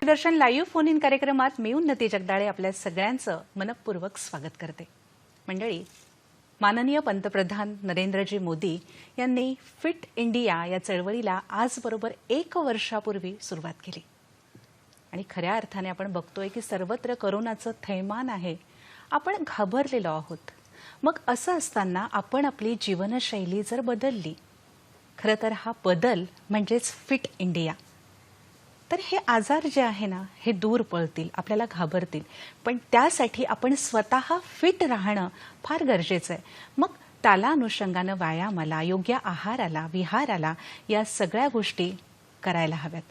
Doordarshan live phone in कार्यक्रमात मी उन्नती जगदाळे आपल्या सगळ्यांचं मनपूर्वक स्वागत करते। मंडळी, माननीय पंतप्रधान नरेंद्रजी मोदी यांनी फिट इंडिया या चळवळीला आज बरोबर 1 वर्षापूर्वी सुरुवात केली आणि खऱ्या अर्थाने आपण बघतोय की सर्वत्र कोरोनाचं थैमान आहे। आपण घाबरलेलो आहोत। मग असं असताना आपण आपली जीवनशैली जर बदलली, खरं तर हा बदल म्हणजेच फिट इंडिया, तर हे आजार जे आहे ना हे दूर पळतील, आपल्याला घाबरतील। पण त्यासाठी आपण स्वतः फिट राहणं फार गरजेचं आहे। मग त्याला अनुषंगाने व्यायामाला, योग्य आहाराला, विहाराला या सगळ्या गोष्टी करायला हव्यात।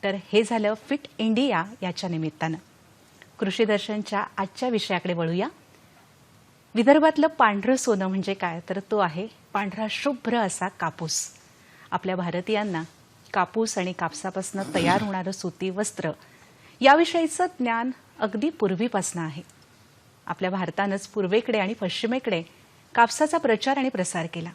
तर हे झालं फिट इंडिया याच्या निमित्तानं। कृषी दर्शनच्या आजच्या विषयाकडे वळूया। विदर्भातलं पांढरं सोनं म्हणजे काय, तर तो आहे पांढरा शुभ्र असा कापूस। आपल्या भारतीयांना कापूस आणि कापसापासून तयार होणारं सुती वस्त्र याविषयीचं ज्ञान अगदी पूर्वीपासून आहे। आपल्या भारतानंच पूर्वेकडे आणि पश्चिमेकडे कापसाचा प्रचार आणि प्रसार केला।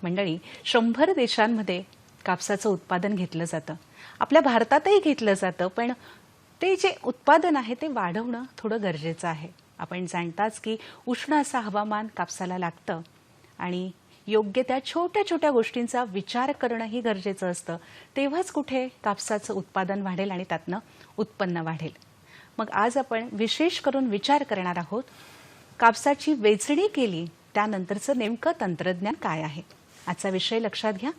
मंडळी, 100 देशांमध्ये कापसाचं उत्पादन घेतलं जातं, आपल्या भारतातही घेतलं जातं। पण ते जे उत्पादन आहे ते वाढवणं थोडं गरजेचं आहे। आपण जाणताच की उष्ण असं हवामान कापसाला लागतं आणि योग्य त्या छोट्या छोट्या गोष्टींचा विचार करणंही गरजेचं असतं। तेव्हाच कुठे कापसाचं उत्पादन वाढेल आणि त्यातनं उत्पन्न वाढेल। मग आज आपण विशेष करून विचार करणार आहोत, कापसाची वेचणी केली त्यानंतरचं नेमकं तंत्रज्ञान काय आहे। आजचा विषय लक्षात घ्या,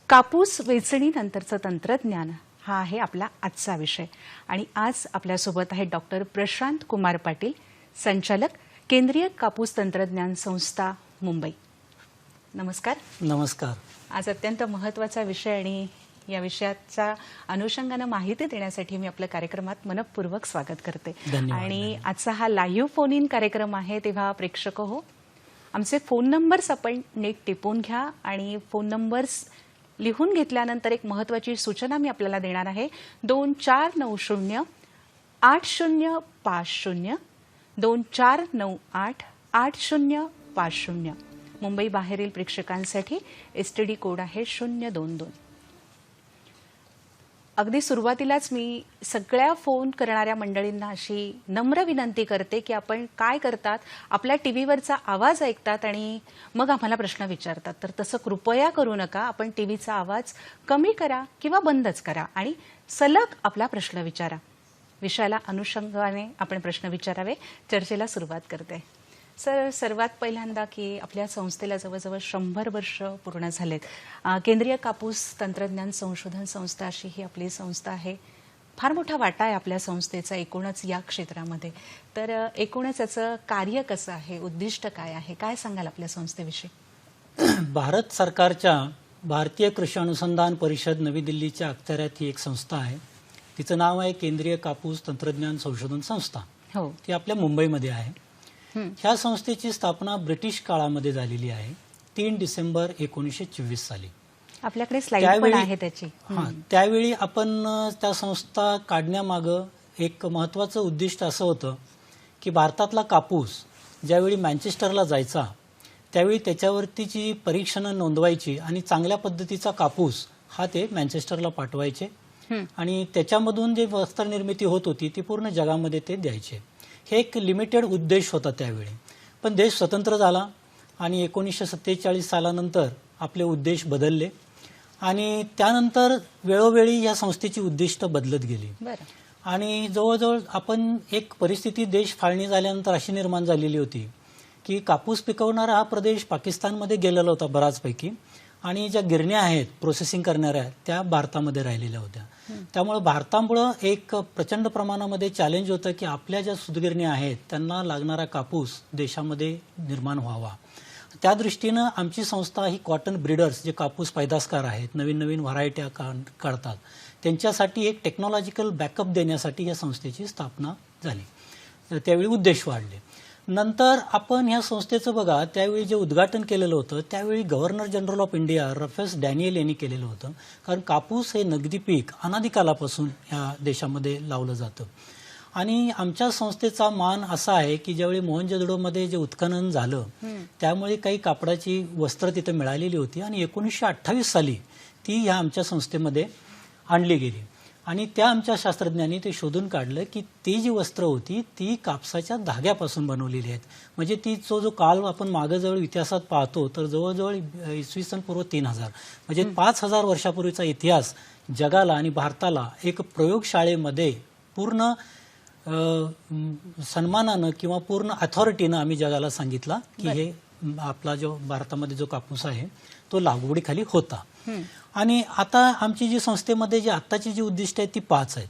कापूस वेचणीनंतरचं तंत्रज्ञान हा आहे आपला आजचा विषय। आणि आज आपल्यासोबत आहे डॉक्टर प्रशांत कुमार पाटील, संचालक, केंद्रीय कापूस तंत्रज्ञान संस्था, मुंबई। नमस्कार। नमस्कार। आज अत्यंत महत्त्वाचा विषय आणि या विषयाचा अनुषंगाने माहिती देण्यासाठी मी आपल्या कार्यक्रमात मनपूर्वक स्वागत करते। आणि आजचा हा लाईव्ह फोन इन कार्यक्रम आहे, तेव्हा प्रेक्षक हो, आमचे फोन नंबर्स आपण नीट टिपून घ्या आणि फोन नंबर्स लिहून घेतल्यानंतर एक महत्त्वाची सूचना मी आपल्याला देणार आहे। 2490 8050 2498 8050। मुंबई बाहेरील प्रेक्षकांसाठी एसटीडी कोड आहे 022। अगदी सुरुवातीलाच मी सगळ्या फोन करणाऱ्या मंडळींना अशी नम्र विनंती करते की आपण काय करतात, आपल्या टीव्हीवरचा आवाज ऐकतात आणि मग आम्हाला प्रश्न विचारतात, तर तसं कृपया करू नका। आपण टीव्हीचा आवाज कमी करा किंवा बंदच करा आणि सलग आपला प्रश्न विचारा। विषयाला अनुषंगाने आपण प्रश्न विचारावे। चर्चेला सुरुवात करते। सर, सर्वात पहिल्यांदा की आपल्या संस्थेला जवळजवळ 100 वर्ष पूर्ण झालेत। केंद्रीय कापूस तंत्रज्ञान संशोधन संस्था अशी ही आपली संस्था आहे। फार मोठा वाटा आहे आपल्या संस्थेचा एकूणच या क्षेत्रामध्ये। तर एकूणच याचं कार्य कसं आहे, उद्दिष्ट काय आहे, काय सांगाल आपल्या संस्थेविषयी? भारत सरकारच्या भारतीय कृषी अनुसंधान परिषद नवी दिल्लीच्या अखत्यारीत ही एक संस्था आहे। तिचं नाव आहे केंद्रीय कापूस तंत्रज्ञान संशोधन संस्था। हो, ती आपल्या मुंबईमध्ये आहे। ह्या संस्थेची स्थापना ब्रिटिश काळामध्ये झालेली आहे, 3 डिसेंबर 1924 साली। आपल्याकडे स्लाइड पण आहे त्याची। त्यावेळी आपण त्या संस्था काढण्यामागं एक महत्त्वाचं उद्दिष्ट असं होतं की भारतातला कापूस ज्यावेळी मँचेस्टरला जायचा त्यावेळी त्याच्यावरतीची परीक्षणं नोंदवायची आणि चांगल्या पद्धतीचा कापूस हा ते मँचेस्टरला पाठवायचे आणि त्याच्यामधून जे वस्त्र निर्मिती होत होती ती पूर्ण जगामध्ये ते द्यायचे। हे एक लिमिटेड उद्देश होता त्यावेळी। पण देश स्वतंत्र झाला आणि 1947 सालानंतर आपले उद्देश बदलले आणि त्यानंतर वेळोवेळी या संस्थेची उद्दिष्ट बदलत गेली। आणि जवळजवळ आपण एक परिस्थिती देश फाळणी झाल्यानंतर अशी निर्माण झालेली होती की कापूस पिकवणारा हा प्रदेश पाकिस्तानमध्ये गेलेला होता बराचपैकी आणि ज्या गिरण्या आहेत प्रोसेसिंग करणाऱ्या त्या भारतामध्ये राहिलेल्या होत्या। त्यामुळे भारतामुळं एक प्रचंड प्रमाणामध्ये चॅलेंज होतं की आपल्या ज्या सूतगिरण्या आहेत त्यांना लागणारा कापूस देशामध्ये निर्माण व्हावा। त्या दृष्टीनं आमची संस्था ही कॉटन ब्रीडर्स, जे कापूस पैदासकार आहेत, नवीन नवीन व्हरायट्या काढतात, त्यांच्यासाठी एक टेक्नॉलॉजिकल बॅकअप देण्यासाठी या संस्थेची स्थापना झाली। त्यावेळी उद्देश वाढले। नंतर आपण ह्या संस्थेचं बघा, त्यावेळी जे उद्घाटन केलेलं होतं त्यावेळी governor general of India Rufus Daniel यांनी केलेलं होतं। कारण कापूस हे नगदी पीक अनादिकालापासून ह्या देशामध्ये लावलं जातं आणि आमच्या संस्थेचा मान असा आहे की ज्यावेळी मोहनजोदडोमध्ये जे उत्खनन झालं त्यामुळे काही कापडाची वस्त्र तिथे मिळालेली होती आणि 1928 साली ती ह्या आमच्या संस्थेमध्ये आणली गेली आणि त्या आमच्या शास्त्रज्ञांनी ते शोधून काढलं की ती जी वस्त्र होती ती कापसाच्या धाग्यापासून बनवलेली आहेत. म्हणजे ती जो काळ आपण मागे जवळ इतिहासात पाहतो तर जवळजवळ इसवी सन पूर्व 3000 म्हणजे 5000 वर्षापूर्वीचा इतिहास जगाला आणि भारताला एक प्रयोगशाळेमध्ये पूर्ण सन्मानानं किंवा पूर्ण अथॉरिटीनं आम्ही जगाला सांगितला की हे आपला जो भारतामध्ये जो कापूस आहे तो लागवडीखाली होता. आणि आता आमची जी संस्थेमध्ये जी आत्ताची जी उद्दिष्ट आहेत ती 5 आहेत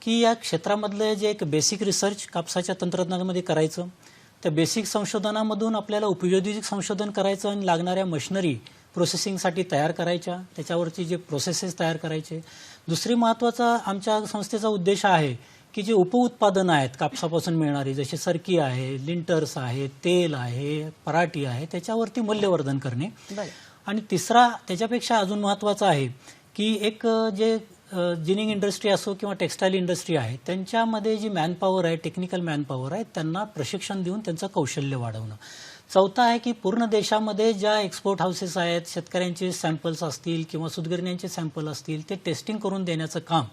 की या क्षेत्रामधलं जे एक बेसिक रिसर्च कापसाच्या तंत्रज्ञानामध्ये करायचं, त्या बेसिक संशोधनामधून आपल्याला उपयोजित संशोधन करायचं आणि लागणाऱ्या मशिनरी प्रोसेसिंगसाठी तयार करायच्या, त्याच्यावरची जे प्रोसेसेस तयार करायचे. दुसरी महत्त्वाचा आमच्या संस्थेचा उद्देश आहे की जे उपउत्पादनं आहेत कापसापासून मिळणारी जसे सरकी आहे, लिंटर्स आहे, तेल आहे, पराठी आहे, त्याच्यावरती मूल्यवर्धन करणे. आणि तिसरा त्याच्यापेक्षा अजून महत्त्वाचा आहे की एक जे जिनिंग इंडस्ट्री असो किंवा टेक्स्टाईल इंडस्ट्री आहे त्यांच्यामध्ये जी मॅनपॉवर आहे, टेक्निकल मॅनपॉवर आहे, त्यांना प्रशिक्षण देऊन त्यांचं कौशल्य वाढवणं. चौथा आहे की पूर्ण देशामध्ये ज्या एक्सपोर्ट हाऊसेस आहेत, शेतकऱ्यांचे सॅम्पल्स असतील किंवा सूतगिरण्यांचे सॅम्पल असतील ते टेस्टिंग करून देण्याचं काम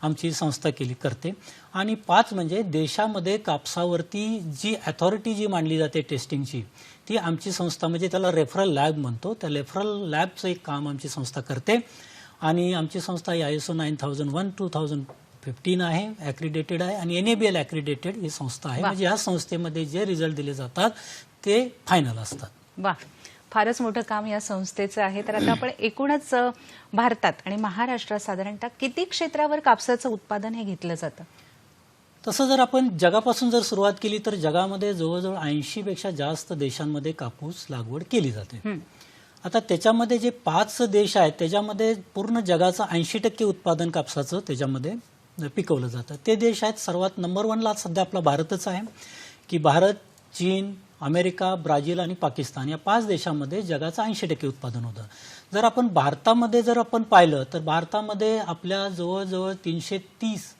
आमची संस्था करते. आणि 5 म्हणजे देशामध्ये कापसावरती जी अथॉरिटी जी मांडली जाते टेस्टिंगची ती आमची संस्था म्हणजे त्याला रेफरल लॅब म्हणतो, त्या रेफरल लॅबचं एक काम आमची संस्था करते. आणि आमची संस्था ISO 9001:2015 आहे, ॲक्रिडेटेड आहे आणि NABL ॲक्रिडेटेड ही संस्था आहे. म्हणजे या संस्थेमध्ये जे रिझल्ट दिले जातात ते फायनल असतात. वा, फारच मोठं काम या संस्थेचं आहे. तर आता आपण एकूणच भारतात आणि महाराष्ट्रात साधारणतः किती क्षेत्रावर कापसाचं उत्पादन हे घेतलं जातं? तसं जर आपण जगापासून जर सुरुवात केली तर जगामध्ये जवळजवळ 80 पेक्षा जास्त देशांमध्ये कापूस लागवड केली जाते. आता त्याच्यामध्ये जे 5 देश आहेत त्याच्यामध्ये पूर्ण जगाचं 80% उत्पादन कापसाचं त्याच्यामध्ये पिकवलं जातं. ते देश आहेत सर्वात नंबर 1ला सध्या आपला भारतच आहे की भारत, चीन, अमेरिका, ब्राझील आणि पाकिस्तान या 5 देशांमध्ये जगाचं 80% उत्पादन होतं. जर आपण भारतामध्ये जर आपण पाहिलं तर भारतामध्ये आपल्या जवळजवळ 330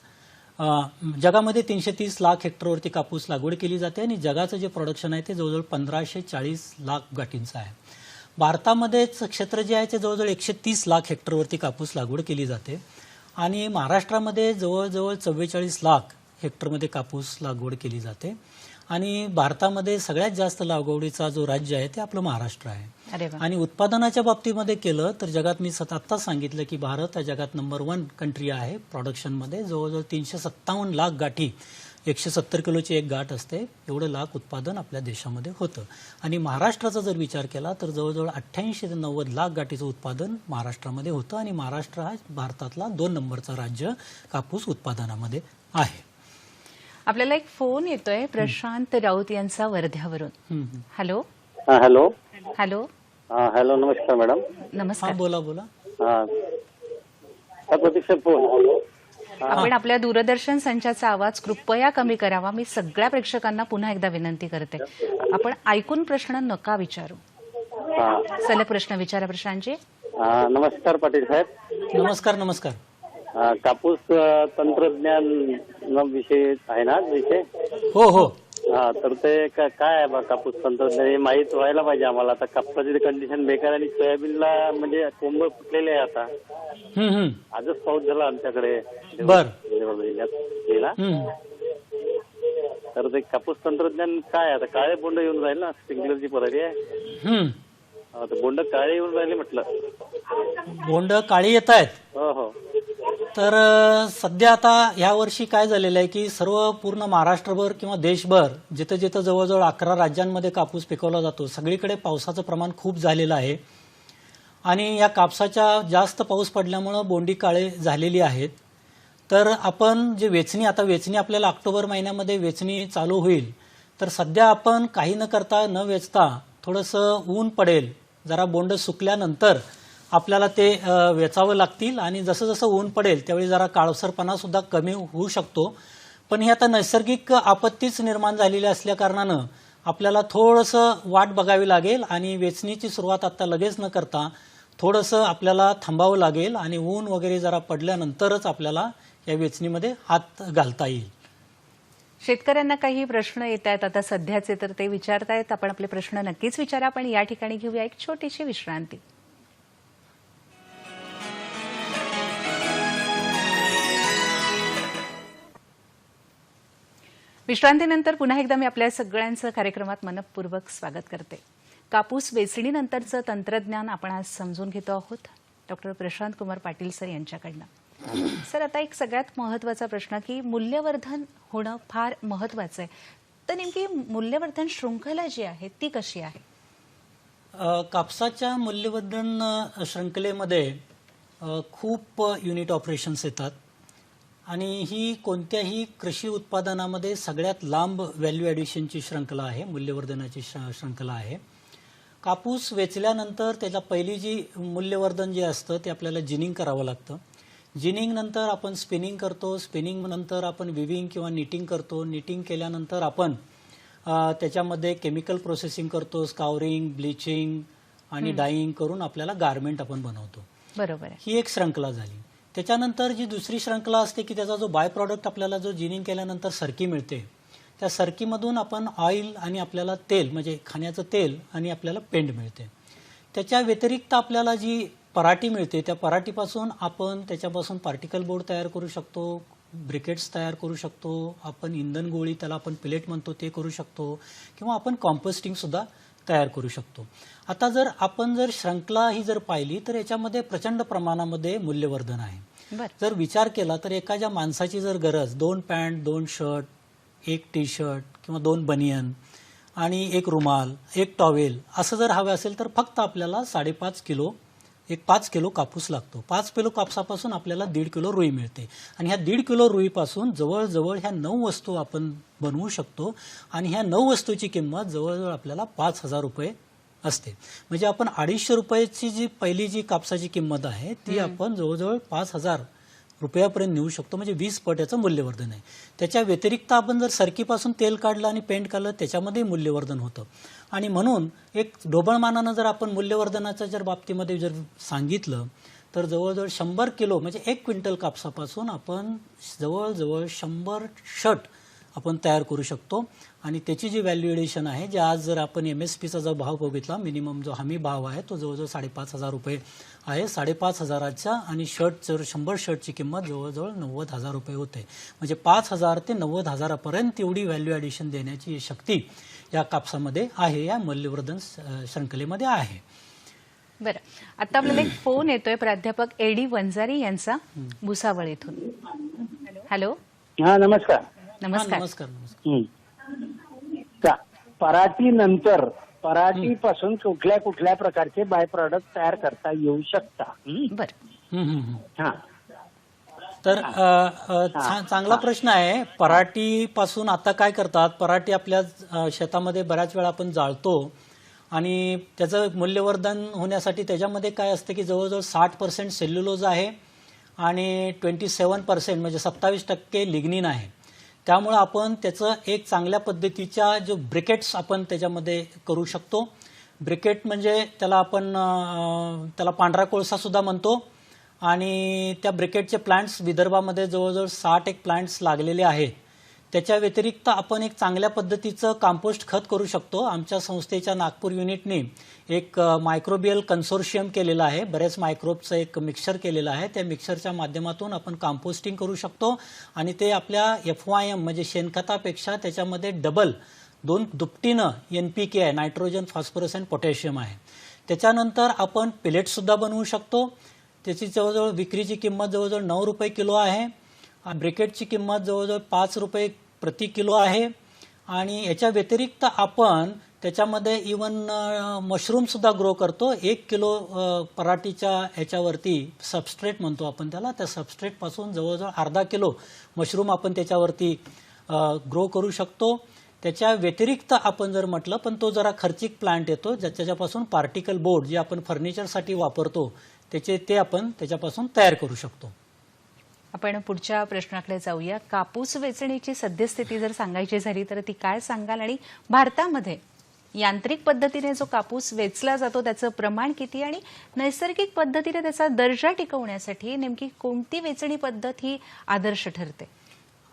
जगामध्ये 330 लाख हेक्टरवरती कापूस लागवड केली जाते आणि जगाचं जे प्रोडक्शन आहे ते जवळजवळ 1540 लाख गाठींचं आहे. भारतामध्येच क्षेत्र जे आहे ते जवळजवळ 130 लाख हेक्टरवरती कापूस लागवड केली जाते आणि महाराष्ट्रामध्ये जवळजवळ 44 लाख हेक्टरमध्ये कापूस लागवड केली जाते. आणि भारतामध्ये सगळ्यात जास्त लागवडीचा जो राज्य आहे ते आपलं महाराष्ट्र आहे. आणि उत्पादनाच्या बाबतीमध्ये केलं तर जगात मी आत्ताच सांगितलं की भारत हा जगात नंबर 1 कंट्री आहे प्रोडक्शनमध्ये. जवळजवळ 357 लाख गाठी, 170 किलोची एक गाठ असते, एवढं लाख उत्पादन आपल्या देशामध्ये होतं. आणि महाराष्ट्राचा जर विचार केला तर जवळजवळ 88 ते 90 लाख गाठीचं उत्पादन महाराष्ट्रामध्ये होतं आणि महाराष्ट्र हा भारतातला 2 नंबरचा राज्य कापूस उत्पादनामध्ये आहे. आपल्याला एक फोन येतोय प्रशांत राऊत यांचा वर्ध्यावरून. हॅलो. हॅलो. हॅलो. हॅलो, नमस्कार मॅडम. नमस्कार. बोला. प्रतीक्षा फोन. आपण आपल्या दूरदर्शन संचाचा आवाज कृपया कमी करावा. मी सगळ्या प्रेक्षकांना पुन्हा एकदा विनंती करते, आपण ऐकून प्रश्न नका विचारू. सलग प्रश्न विचारा प्रशांतजी. नमस्कार पाटील साहेब. नमस्कार. कापूस तंत्रज्ञान विषय आहे ना विषय? हो. तर ते काय आहे बा कापूस तंत्रज्ञान हे माहीत व्हायला पाहिजे आम्हाला. आता कापसाची कंडिशन बेकार आणि सोयाबीनला म्हणजे कोंब फुटलेले आहे आता. आजच पाऊस झाला आमच्याकडे जिल्ह्यात. तर ते कापूस तंत्रज्ञान काय आता काळे बोंड येऊन राहील ना, स्प्रिंकलरची पराठी आहे. बोंड काळे येऊन राहिले म्हटलं. बोंड काळी येत आहेत. हो. तर सध्या आता ह्या वर्षी काय झालेलं आहे की सर्व पूर्ण महाराष्ट्रभर किंवा देशभर जिथं जिथं जवळजवळ 11 राज्यांमध्ये कापूस पिकवला जातो सगळीकडे पावसाचं प्रमाण खूप झालेलं आहे. आणि या कापसाच्या जास्त पाऊस पडल्यामुळं बोंडी काळे झालेली आहेत. तर आपण जे वेचणी आपल्याला ऑक्टोबर महिन्यामध्ये वेचणी चालू होईल. तर सध्या आपण काही न करता न वेचता थोडंसं ऊन पडेल, जरा बोंड सुकल्यानंतर आपल्याला ते वेचावं लागतील आणि जसं जसं ऊन पडेल त्यावेळी जरा काळसरपणा सुद्धा कमी होऊ शकतो. पण ही आता नैसर्गिक आपत्तीच निर्माण झालेली असल्या कारणानं आपल्याला थोडंसं वाट बघावी लागेल आणि वेचणीची सुरुवात आता लगेच न करता थोडंसं आपल्याला थांबावं लागेल आणि ऊन वगैरे जरा पडल्यानंतरच आपल्याला या वेचणीमध्ये हात घालता येईल. शेतकऱ्यांना काही प्रश्न येत आहेत आता सध्याचे तर ते विचारतायत. आपण आपले प्रश्न नक्कीच विचारा, पण या ठिकाणी घेऊया एक छोटीशी विश्रांती. विश्रांतीनंतर पुन्हा एकदा मी आपल्या सगळ्यांचं कार्यक्रमात मनपूर्वक स्वागत करते. कापूस वेचणीनंतरचं तंत्रज्ञान आपण आज समजून घेतो आहोत डॉक्टर प्रशांत कुमार पाटील सर यांच्याकडनं. सर, आता एक सगळ्यात महत्त्वाचा प्रश्न की मूल्यवर्धन होणं फार महत्त्वाचं आहे, तर नेमकी मूल्यवर्धन शृंखला जी आहे ती कशी आहे? कापसाच्या मूल्यवर्धन शृंखलेमध्ये खूप युनिट ऑपरेशन्स येतात आणि ही कोणत्याही कृषी उत्पादनामध्ये सगळ्यात लांब व्हॅल्यू ॲडिशनची शृंखला आहे, मूल्यवर्धनाची शृंखला आहे. कापूस वेचल्यानंतर त्याला पहिली जी मूल्यवर्धन जे असतं ते आपल्याला जिनिंग करावं लागतं. जिनिंग नंतर आपण स्पिनिंग करतो, स्पिनिंग नंतर आपण विविंग किंवा निटिंग करतो, निटिंग केल्यानंतर आपण त्याच्यामध्ये केमिकल प्रोसेसिंग करतो, स्कावरिंग, ब्लिचिंग आणि डाईंग करून आपल्याला गारमेंट आपण बनवतो. बरोबर आहे. ही एक श्रृंखला झाली. त्याच्यानंतर जी दुसरी श्रृंखला असते की त्याचा जो बाय प्रॉडक्ट आपल्याला जो जिनिंग केल्यानंतर सरकी मिळते, त्या सरकीमधून आपण ऑइल आणि आपल्याला तेल म्हणजे खाण्याचं तेल आणि आपल्याला पेंड मिळते. त्याच्या व्यतिरिक्त आपल्याला जी पराठी मिळते त्या पराठीपासून आपण त्याच्यापासून पार्टिकल बोर्ड तयार करू शकतो, ब्रिकेट्स तयार करू शकतो, आपण इंधन गोळी त्याला आपण पिलेट म्हणतो ते करू शकतो, किंवा आपण कॉम्पोस्टिंग सुद्धा तयार करू शकतो. आता जर आपण श्रृंखला ही जर पाहिली तर याच्यामध्ये प्रचंड प्रमाणामध्ये मूल्यवर्धन आहे. जर विचार केला तर एखाद्या माणसाची जर गरज 2 पॅन्ट, 2 शर्ट, 1 टी शर्ट किंवा 2 बनियन आणि 1 रुमाल, 1 टॉवेल असं जर हवं असेल तर फक्त आपल्याला 5.5 किलो 5 किलो कापूस लागतो. 5 किलो कापसापासून आपल्याला 1.5 किलो रुई मिळते आणि ह्या 1.5 किलो रुईपासून जवळजवळ ह्या 9 वस्तू आपण बनवू शकतो आणि ह्या 9 वस्तूची किंमत जवळजवळ आपल्याला 5,000 रुपये असते. म्हणजे आपण 250 रुपयाची जी पहिली जी कापसाची किंमत आहे ती आपण जवळजवळ 5,000 रुपयापर्यंत नेऊ शकतो. म्हणजे 20 पट याचं मूल्यवर्धन आहे. त्याच्या व्यतिरिक्त आपण जर सरकीपासून तेल काढलं आणि पेंट काढलं त्याच्यामध्ये मूल्यवर्धन होतं. आणि म्हणून एक ढोबळमानानं जर आपण मूल्यवर्धनाच्या जर बाबतीमध्ये जर सांगितलं तर जवळजवळ 100 किलो म्हणजे 1 क्विंटल कापसापासून आपण जवळजवळ 100 शर्ट आपण तयार करू शकतो. आणि त्याची जी व्हॅल्यू एडिशन आहे, जे आज जर आपण MSPचा जो भाव बघितला, मिनिमम जो हमी भाव आहे तो जवळजवळ 5,500 रुपये आहे. 5,500च्या आणि शर्ट जर 100 शर्टची किंमत जवळजवळ 90,000 रुपये होते. म्हणजे 5,000 ते 90,000 पर्यंत एवढी व्हॅल्यू ॲडिशन देण्याची शक्ती या कापसामध्ये आहे, या मूल्यवर्धन शृंखलेमध्ये आहे. बरं, आता आपल्याला एक फोन येतोय प्राध्यापक AD वंजारी यांचा भुसावळ येथून. हॅलो. हा, नमस्कार. नमस्कार. नमस्कार. पराठीपासून कुठल्या कुठल्या प्रकारचे बाय प्रॉडक्ट तयार करता येऊ शकता? बरं. तर चांगला प्रश्न आहे. पराठीपासून आता काय करतात, पराठी आपल्या शेतामध्ये बऱ्याच वेळा आपण जाळतो आणि त्याचं मूल्यवर्धन होण्यासाठी त्याच्यामध्ये काय असतं की जवळजवळ 60% सेल्युलोज आहे आणि 27% म्हणजे 27% लिग्निन आहे. त्यामुळे आपण त्याचं एक चांगल्या पद्धतीच्या जो ब्रिकेट्स आपण त्याच्यामध्ये करू शकतो. ब्रिकेट म्हणजे त्याला पांढरा कोळसा सुद्धा म्हणतो आणि त्या ब्रिकेटचे प्लांट्स विदर्भामध्ये जवळजवळ 60 प्लांट्स लागलेले आहेत. त्याच्या व्यतिरिक्त आपण एक चांगल्या पद्धतीचं कंपोस्ट खत करू शकतो. आमच्या संस्थेच्या नागपूर युनिटने एक मायक्रोबियल कन्सोर्शियम केलेला आहे, बरेच मायक्रोबचं एक मिक्सचर केलेलं आहे. त्या मिक्सचरच्या माध्यमातून आपण कंपोस्टिंग करू शकतो आणि ते आपल्या FYM म्हणजे शेणखतापेक्षा त्याच्यामध्ये डबल 2 दुपटीनं NPK आहे, नायट्रोजन, फॉस्फरस आणि पोटॅशियम आहे. त्याच्यानंतर आपण पिलेटसुद्धा बनवू शकतो. त्याची जवळजवळ विक्रीची किंमत जवळजवळ 9 रुपये किलो आहे. ब्रिकेटची किंमत जवळजवळ 5 रुपये प्रति किलो आहे. आणि याच्या व्यतिरिक्त आपण त्याच्यामध्ये इवन मशरूमसुद्धा ग्रो करतो. 1 किलो पराठीच्या ह्याच्यावरती सबस्ट्रेट म्हणतो आपण त्याला, त्या सबस्ट्रेटपासून जवळजवळ अर्धा किलो मशरूम आपण त्याच्यावरती ग्रो करू शकतो. त्याच्या व्यतिरिक्त आपण जर म्हटलं, पण तो जरा खर्चिक प्लांट येतो, ज्याच्यापासून पार्टिकल बोर्ड जे आपण फर्निचरसाठी वापरतो ते आपण त्याच्यापासून तयार करू शकतो. आपण पुढच्या प्रश्नाकडे जाऊया. कापूस वेचणीची सद्यस्थिती जर सांगायची झाली तर ती काय सांगाल? आणि भारतामध्ये यांत्रिक पद्धतीने जो कापूस वेचला जातो त्याचं प्रमाण किती आणि नैसर्गिक पद्धतीने त्याचा दर्जा टिकवण्यासाठी नेमकी कोणती वेचणी पद्धत ही आदर्श ठरते?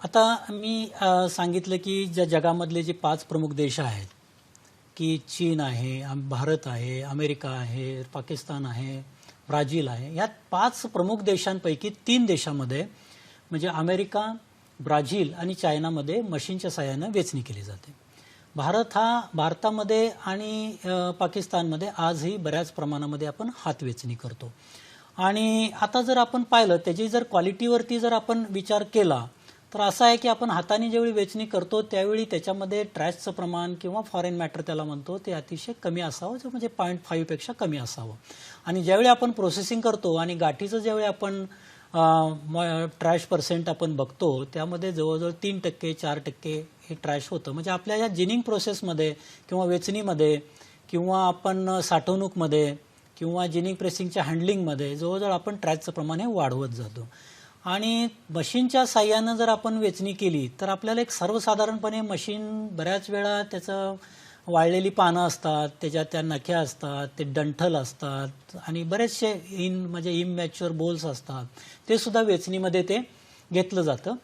आता मी सांगितलं की ज्या जगामधले जे 5 प्रमुख देश आहेत की चीन आहे, भारत आहे, अमेरिका आहे, पाकिस्तान आहे, ब्राझील आहे, या 5 प्रमुख देशांपैकी 3 देशामध्ये म्हणजे अमेरिका, ब्राझील आणि चायनामध्ये मशीनच्या साहाय्याने वेचणी केली जाते. भारतामध्ये आणि पाकिस्तानमध्ये आजही बऱ्याच प्रमाणामध्ये आपण हात वेचणी करतो. आणि आता जर आपण पाहिलं त्याची जर क्वालिटीवरती जर आपण विचार केला तर असं आहे की आपण हाताने ज्यावेळी वेचणी करतो त्यावेळी त्याच्यामध्ये ट्रॅशचं प्रमाण किंवा फॉरेन मॅटर त्याला म्हणतो ते अतिशय कमी असावं, म्हणजे 0.5 पेक्षा कमी असावं. आणि ज्यावेळी आपण प्रोसेसिंग करतो आणि गाठीचं ज्यावेळी आपण ट्रॅश पर्सेंट आपण बघतो त्यामध्ये जवळजवळ 3% 4% हे ट्रॅश होतं. म्हणजे आपल्या या जिनिंग प्रोसेसमध्ये किंवा वेचणीमध्ये किंवा आपण साठवणूकमध्ये किंवा जिनिंग प्रेसिंगच्या हँडलिंगमध्ये जवळजवळ आपण ट्रॅशचं प्रमाण हे वाढवत जातो. आणि मशीनच्या साह्यानं जर आपण वेचणी केली तर आपल्याला एक सर्वसाधारणपणे मशीन बऱ्याच वेळा त्याचं वाळलेली पानं असतात, त्याच्यात त्या नख्या असतात, ते डंठल असतात आणि बरेचसे म्हणजे इमॅच्युअर बोल्स असतात, ते सुद्धा वेचणीमध्ये ते घेतलं जातं.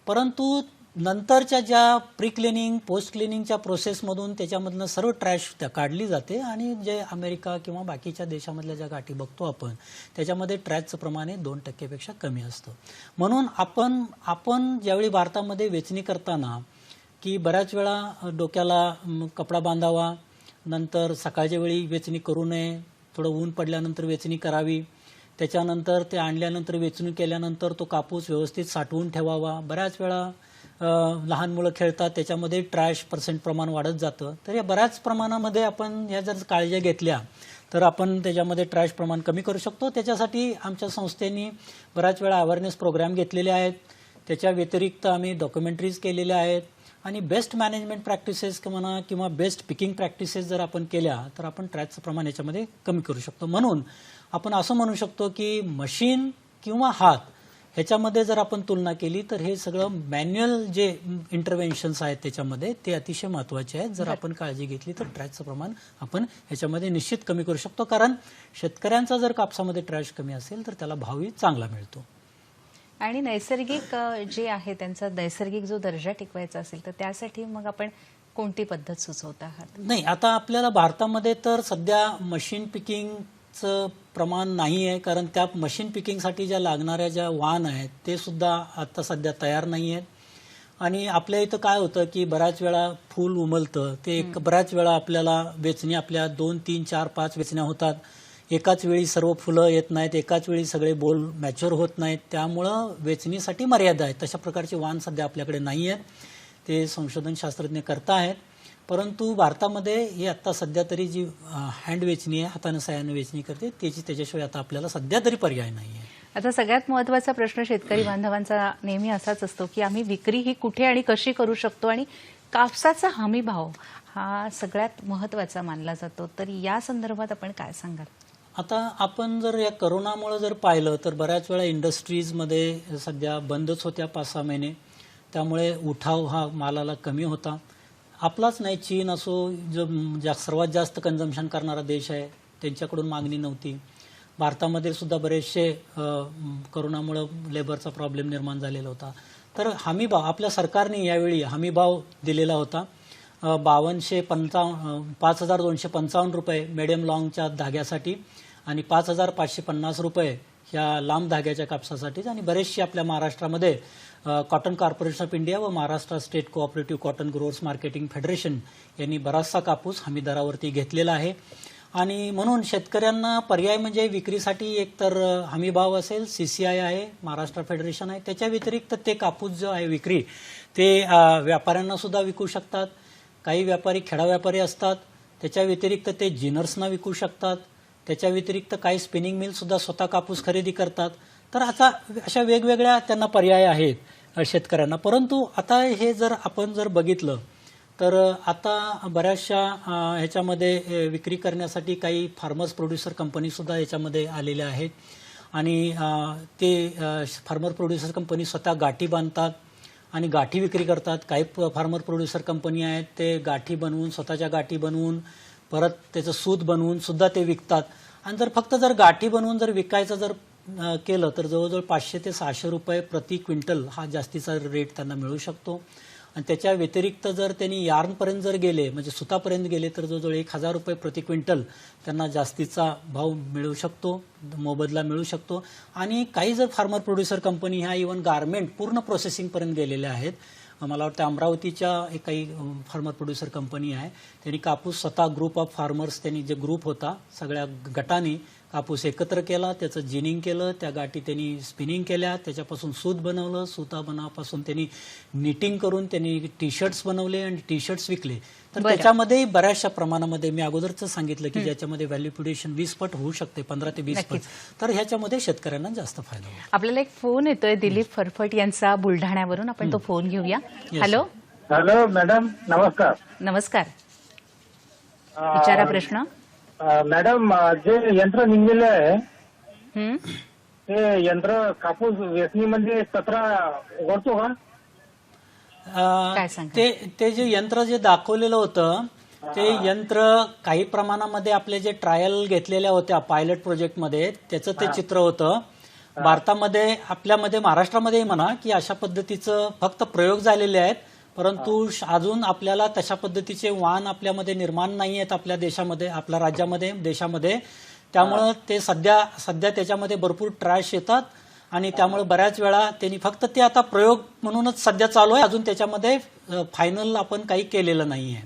परंतु नंतरच्या ज्या प्री क्लिनिंग पोस्ट क्लिनिंगच्या प्रोसेसमधून त्याच्यामधनं सर्व ट्रॅश काढली जाते आणि जे अमेरिका किंवा बाकीच्या देशामधल्या ज्या गाठी बघतो आपण त्याच्यामध्ये ट्रॅशचं प्रमाण 2% पेक्षा कमी असतं. म्हणून आपण ज्यावेळी भारतामध्ये वेचणी करताना की बऱ्याच वेळा डोक्याला कपडा बांधावा, नंतर सकाळच्या वेळी वेचणी करू नये, थोडं ऊन पडल्यानंतर वेचणी करावी, त्याच्यानंतर ते आणल्यानंतर वेचणी केल्यानंतर तो कापूस व्यवस्थित साठवून ठेवावा. बऱ्याच वेळा लहान मुलं खेळतात त्याच्यामध्ये ट्रॅश पर्सेंट प्रमाण वाढत जातं. तर या बऱ्याच प्रमाणामध्ये आपण या जर काळज्या घेतल्या तर आपण त्याच्यामध्ये ट्रॅश प्रमाण कमी करू शकतो. त्याच्यासाठी आमच्या संस्थेने बऱ्याच वेळा अवेअरनेस प्रोग्राम घेतलेले आहेत. त्याच्या व्यतिरिक्त आम्ही डॉक्युमेंटरीज केलेल्या आहेत आणि बेस्ट मॅनेजमेंट प्रॅक्टिसेस म्हणा किंवा बेस्ट पिकिंग प्रॅक्टिसेस जर आपण केल्या तर आपण ट्रॅशचं प्रमाण याच्यामध्ये कमी करू शकतो. म्हणून आपण असं म्हणू शकतो की मशीन किंवा हात ह्याच्यामध्ये जर आपण तुलना केली तर हे सगळं मॅन्युअल जे इंटरव्हेन्शन्स आहेत त्याच्यामध्ये ते अतिशय महत्त्वाचे आहेत. जर आपण काळजी घेतली तर ट्रॅशचं प्रमाण आपण ह्याच्यामध्ये निश्चित कमी करू शकतो. कारण शेतकऱ्यांचा जर कापसामध्ये ट्रॅश कमी असेल तर त्याला भावही चांगला मिळतो. आणि नैसर्गिक जे आहे त्यांचा नैसर्गिक जो दर्जा टिकवायचा असेल तर त्यासाठी मग आपण कोणती पद्धत सुचवत आहात? नाही, आता आपल्याला भारतामध्ये तर सध्या मशीन पिकिंगचं प्रमाण नाही आहे, कारण त्या मशीन पिकिंगसाठी ज्या लागणाऱ्या ज्या वाहन आहेत ते सुद्धा आता सध्या तयार नाही आहेत. आणि आपल्या इथं काय होतं की बऱ्याच वेळा फूल उमलतं ते बऱ्याच वेळा आपल्याला वेचणी आपल्या 2, 3, 4, 5 वेचण्या होतात. एकाच वेळी सर्व फुलं येत नाहीत, एकाच वेळी सगळे बोल मॅच्युअर होत नाहीत, त्यामुळं वेचणीसाठी मर्यादा आहेत. तशा प्रकारचे वाहन सध्या आपल्याकडे नाही आहेत, ते संशोधन शास्त्रज्ञ करताहेत. परंतु भारतामध्ये ही आता सध्या तरी जी हँड वेचणी आहे, हाताने साह्याने वेचणी करते त्याच्याशिवाय आता आपल्याला सध्या तरी पर्याय नाही आहे. आता सगळ्यात महत्त्वाचा प्रश्न शेतकरी बांधवांचा नेहमी असाच असतो की आम्ही विक्री ही कुठे आणि कशी करू शकतो, आणि कापसाचा हमी भाव हा सगळ्यात महत्त्वाचा मानला जातो. तर या संदर्भात आपण काय सांगाल? आता आपण जर या करोनामुळे जर पाहिलं तर बऱ्याच वेळा इंडस्ट्रीजमध्ये सध्या बंदच होत्या 5-6 महिने, त्यामुळे उठाव हा मालाला कमी होता. आपलाच नाही, चीन असो जो सर्वात जास्त कन्झम्पशन करणारा देश आहे त्यांच्याकडून मागणी नव्हती. भारतामध्ये सुद्धा बरेचसे करोनामुळं लेबरचा प्रॉब्लेम निर्माण झालेला होता. तर हमीभाव आपल्या सरकारने यावेळी हमीभाव दिलेला होता 5,255 रुपये मिडियम लॉंगच्या धाग्यासाठी आणि 5,550 रुपये ह्या लांब धाग्याच्या कापसासाठी. आणि बरेचसे आपल्या महाराष्ट्रामध्ये कॉटन कॉर्पोरेशन ऑफ इंडिया व Maharashtra state cooperative cotton growers marketing federation यांनी बराचसा कापूस हमी दरावरती घेतलेला आहे. आणि म्हणून शेतकऱ्यांना पर्याय म्हणजे विक्रीसाठी एकतर हमीभाव असेल, CCI आहे, महाराष्ट्र फेडरेशन आहे, त्याच्या व्यतिरिक्त ते कापूस जो आहे विक्री ते व्यापाऱ्यांना सुद्धा विकू शकतात. काही व्यापारी खेडा व्यापारी असतात, त्याच्या व्यतिरिक्त ते जिनर्सना विकू शकतात. त्याच्या व्यतिरिक्त काही स्पिनिंग मिल सुद्धा स्वतः कापूस खरेदी करतात. तर आता अशा वेगवेगळ्या त्यांना पर्याय आहेत शेतकऱ्यांना. परंतु आता हे जर आपण जर बघितलं तर आता बऱ्याचशा ह्याच्यामध्ये विक्री करण्यासाठी काही फार्मर्स प्रोड्युसर कंपनी सुद्धा याच्यामध्ये आलेल्या आहेत. आणि ते फार्मर प्रोड्युसर कंपनी स्वतः गाठी बांधतात आणि गाठी विक्री करतात. काही फार्मर प्रोड्युसर कंपनी आहेत ते गाठी बनवून स्वतःच्या गाठी बनवून परत त्याचं सूत बनवून सुद्धा ते विकतात. आणि जर फक्त जर गाठी बनवून जर विकायचं जर केलं तर जवळजवळ 500 ते 600 रुपये प्रति क्विंटल हा जास्तीचा रेट त्यांना मिळू शकतो. आणि त्याच्या व्यतिरिक्त जर त्यांनी यार्नपर्यंत जर गेले म्हणजे सुतापर्यंत गेले तर जवळजवळ 1,000 रुपये प्रति क्विंटल त्यांना जास्तीचा भाव मिळू शकतो, मोबदला मिळू शकतो. आणि काही जर फार्मर प्रोड्युसर कंपनी ह्या इव्हन गारमेंट पूर्ण प्रोसेसिंगपर्यंत गेलेल्या आहेत. मला वाटतं अमरावतीच्या काही फार्मर प्रोड्युसर कंपनी आहे, त्यांनी कापूस स्वतः ग्रुप ऑफ फार्मर्स, त्यांनी जे ग्रुप होता सगळ्या गटांनी कापूस एकत्र केला, त्याचं जिनिंग केलं, त्या गाठी त्यांनी स्पिनिंग केल्या, त्याच्यापासून सूत बनवलं, सुतापासून त्यांनी निटिंग करून त्यांनी टी शर्ट्स बनवले आणि टी शर्ट्स विकले. तर त्याच्यामध्ये बऱ्याचशा प्रमाणामध्ये मी अगोदरच सांगितलं की ज्याच्यामध्ये व्हॅल्यू प्रोड्युशन 20 पट होऊ शकते, 15 ते 20 पट. तर ह्याच्यामध्ये शेतकऱ्यांना जास्त फायदा होईल. आपल्याला एक फोन येतोय दिलीप फरफट यांचा बुलढाण्यावरून, आपण तो फोन घेऊया. हॅलो हॅलो मॅडम, नमस्कार. नमस्कार, विचारा प्रश्न. मॅडम, जे यंत्र निघलेलं आहे हं? ते यंत्र कापूस वेचणीमध्ये कचरा उघडतो का? काय सांगा? ते जे यंत्र जे दाखवलेलं होतं ते यंत्र काही प्रमाणामध्ये आपले जे ट्रायल घेतलेल्या होत्या पायलट प्रोजेक्टमध्ये त्याचं ते चित्र होतं. भारतामध्ये आपल्यामध्ये महाराष्ट्रामध्ये म्हणा की अशा पद्धतीचं फक्त प्रयोग झालेले आहेत, परंतु अजून आपल्याला तशा पद्धतीचे वाहन आपल्यामध्ये निर्माण नाही आहेत आपल्या देशामध्ये, आपल्या राज्यामध्ये, देशामध्ये. त्यामुळं ते सध्या त्याच्यामध्ये भरपूर ट्रॅश येतात आणि त्यामुळे बऱ्याच वेळा त्यांनी फक्त ते आता प्रयोग म्हणूनच सध्या चालू आहे, अजून त्याच्यामध्ये फायनल आपण काही केलेलं नाहीये.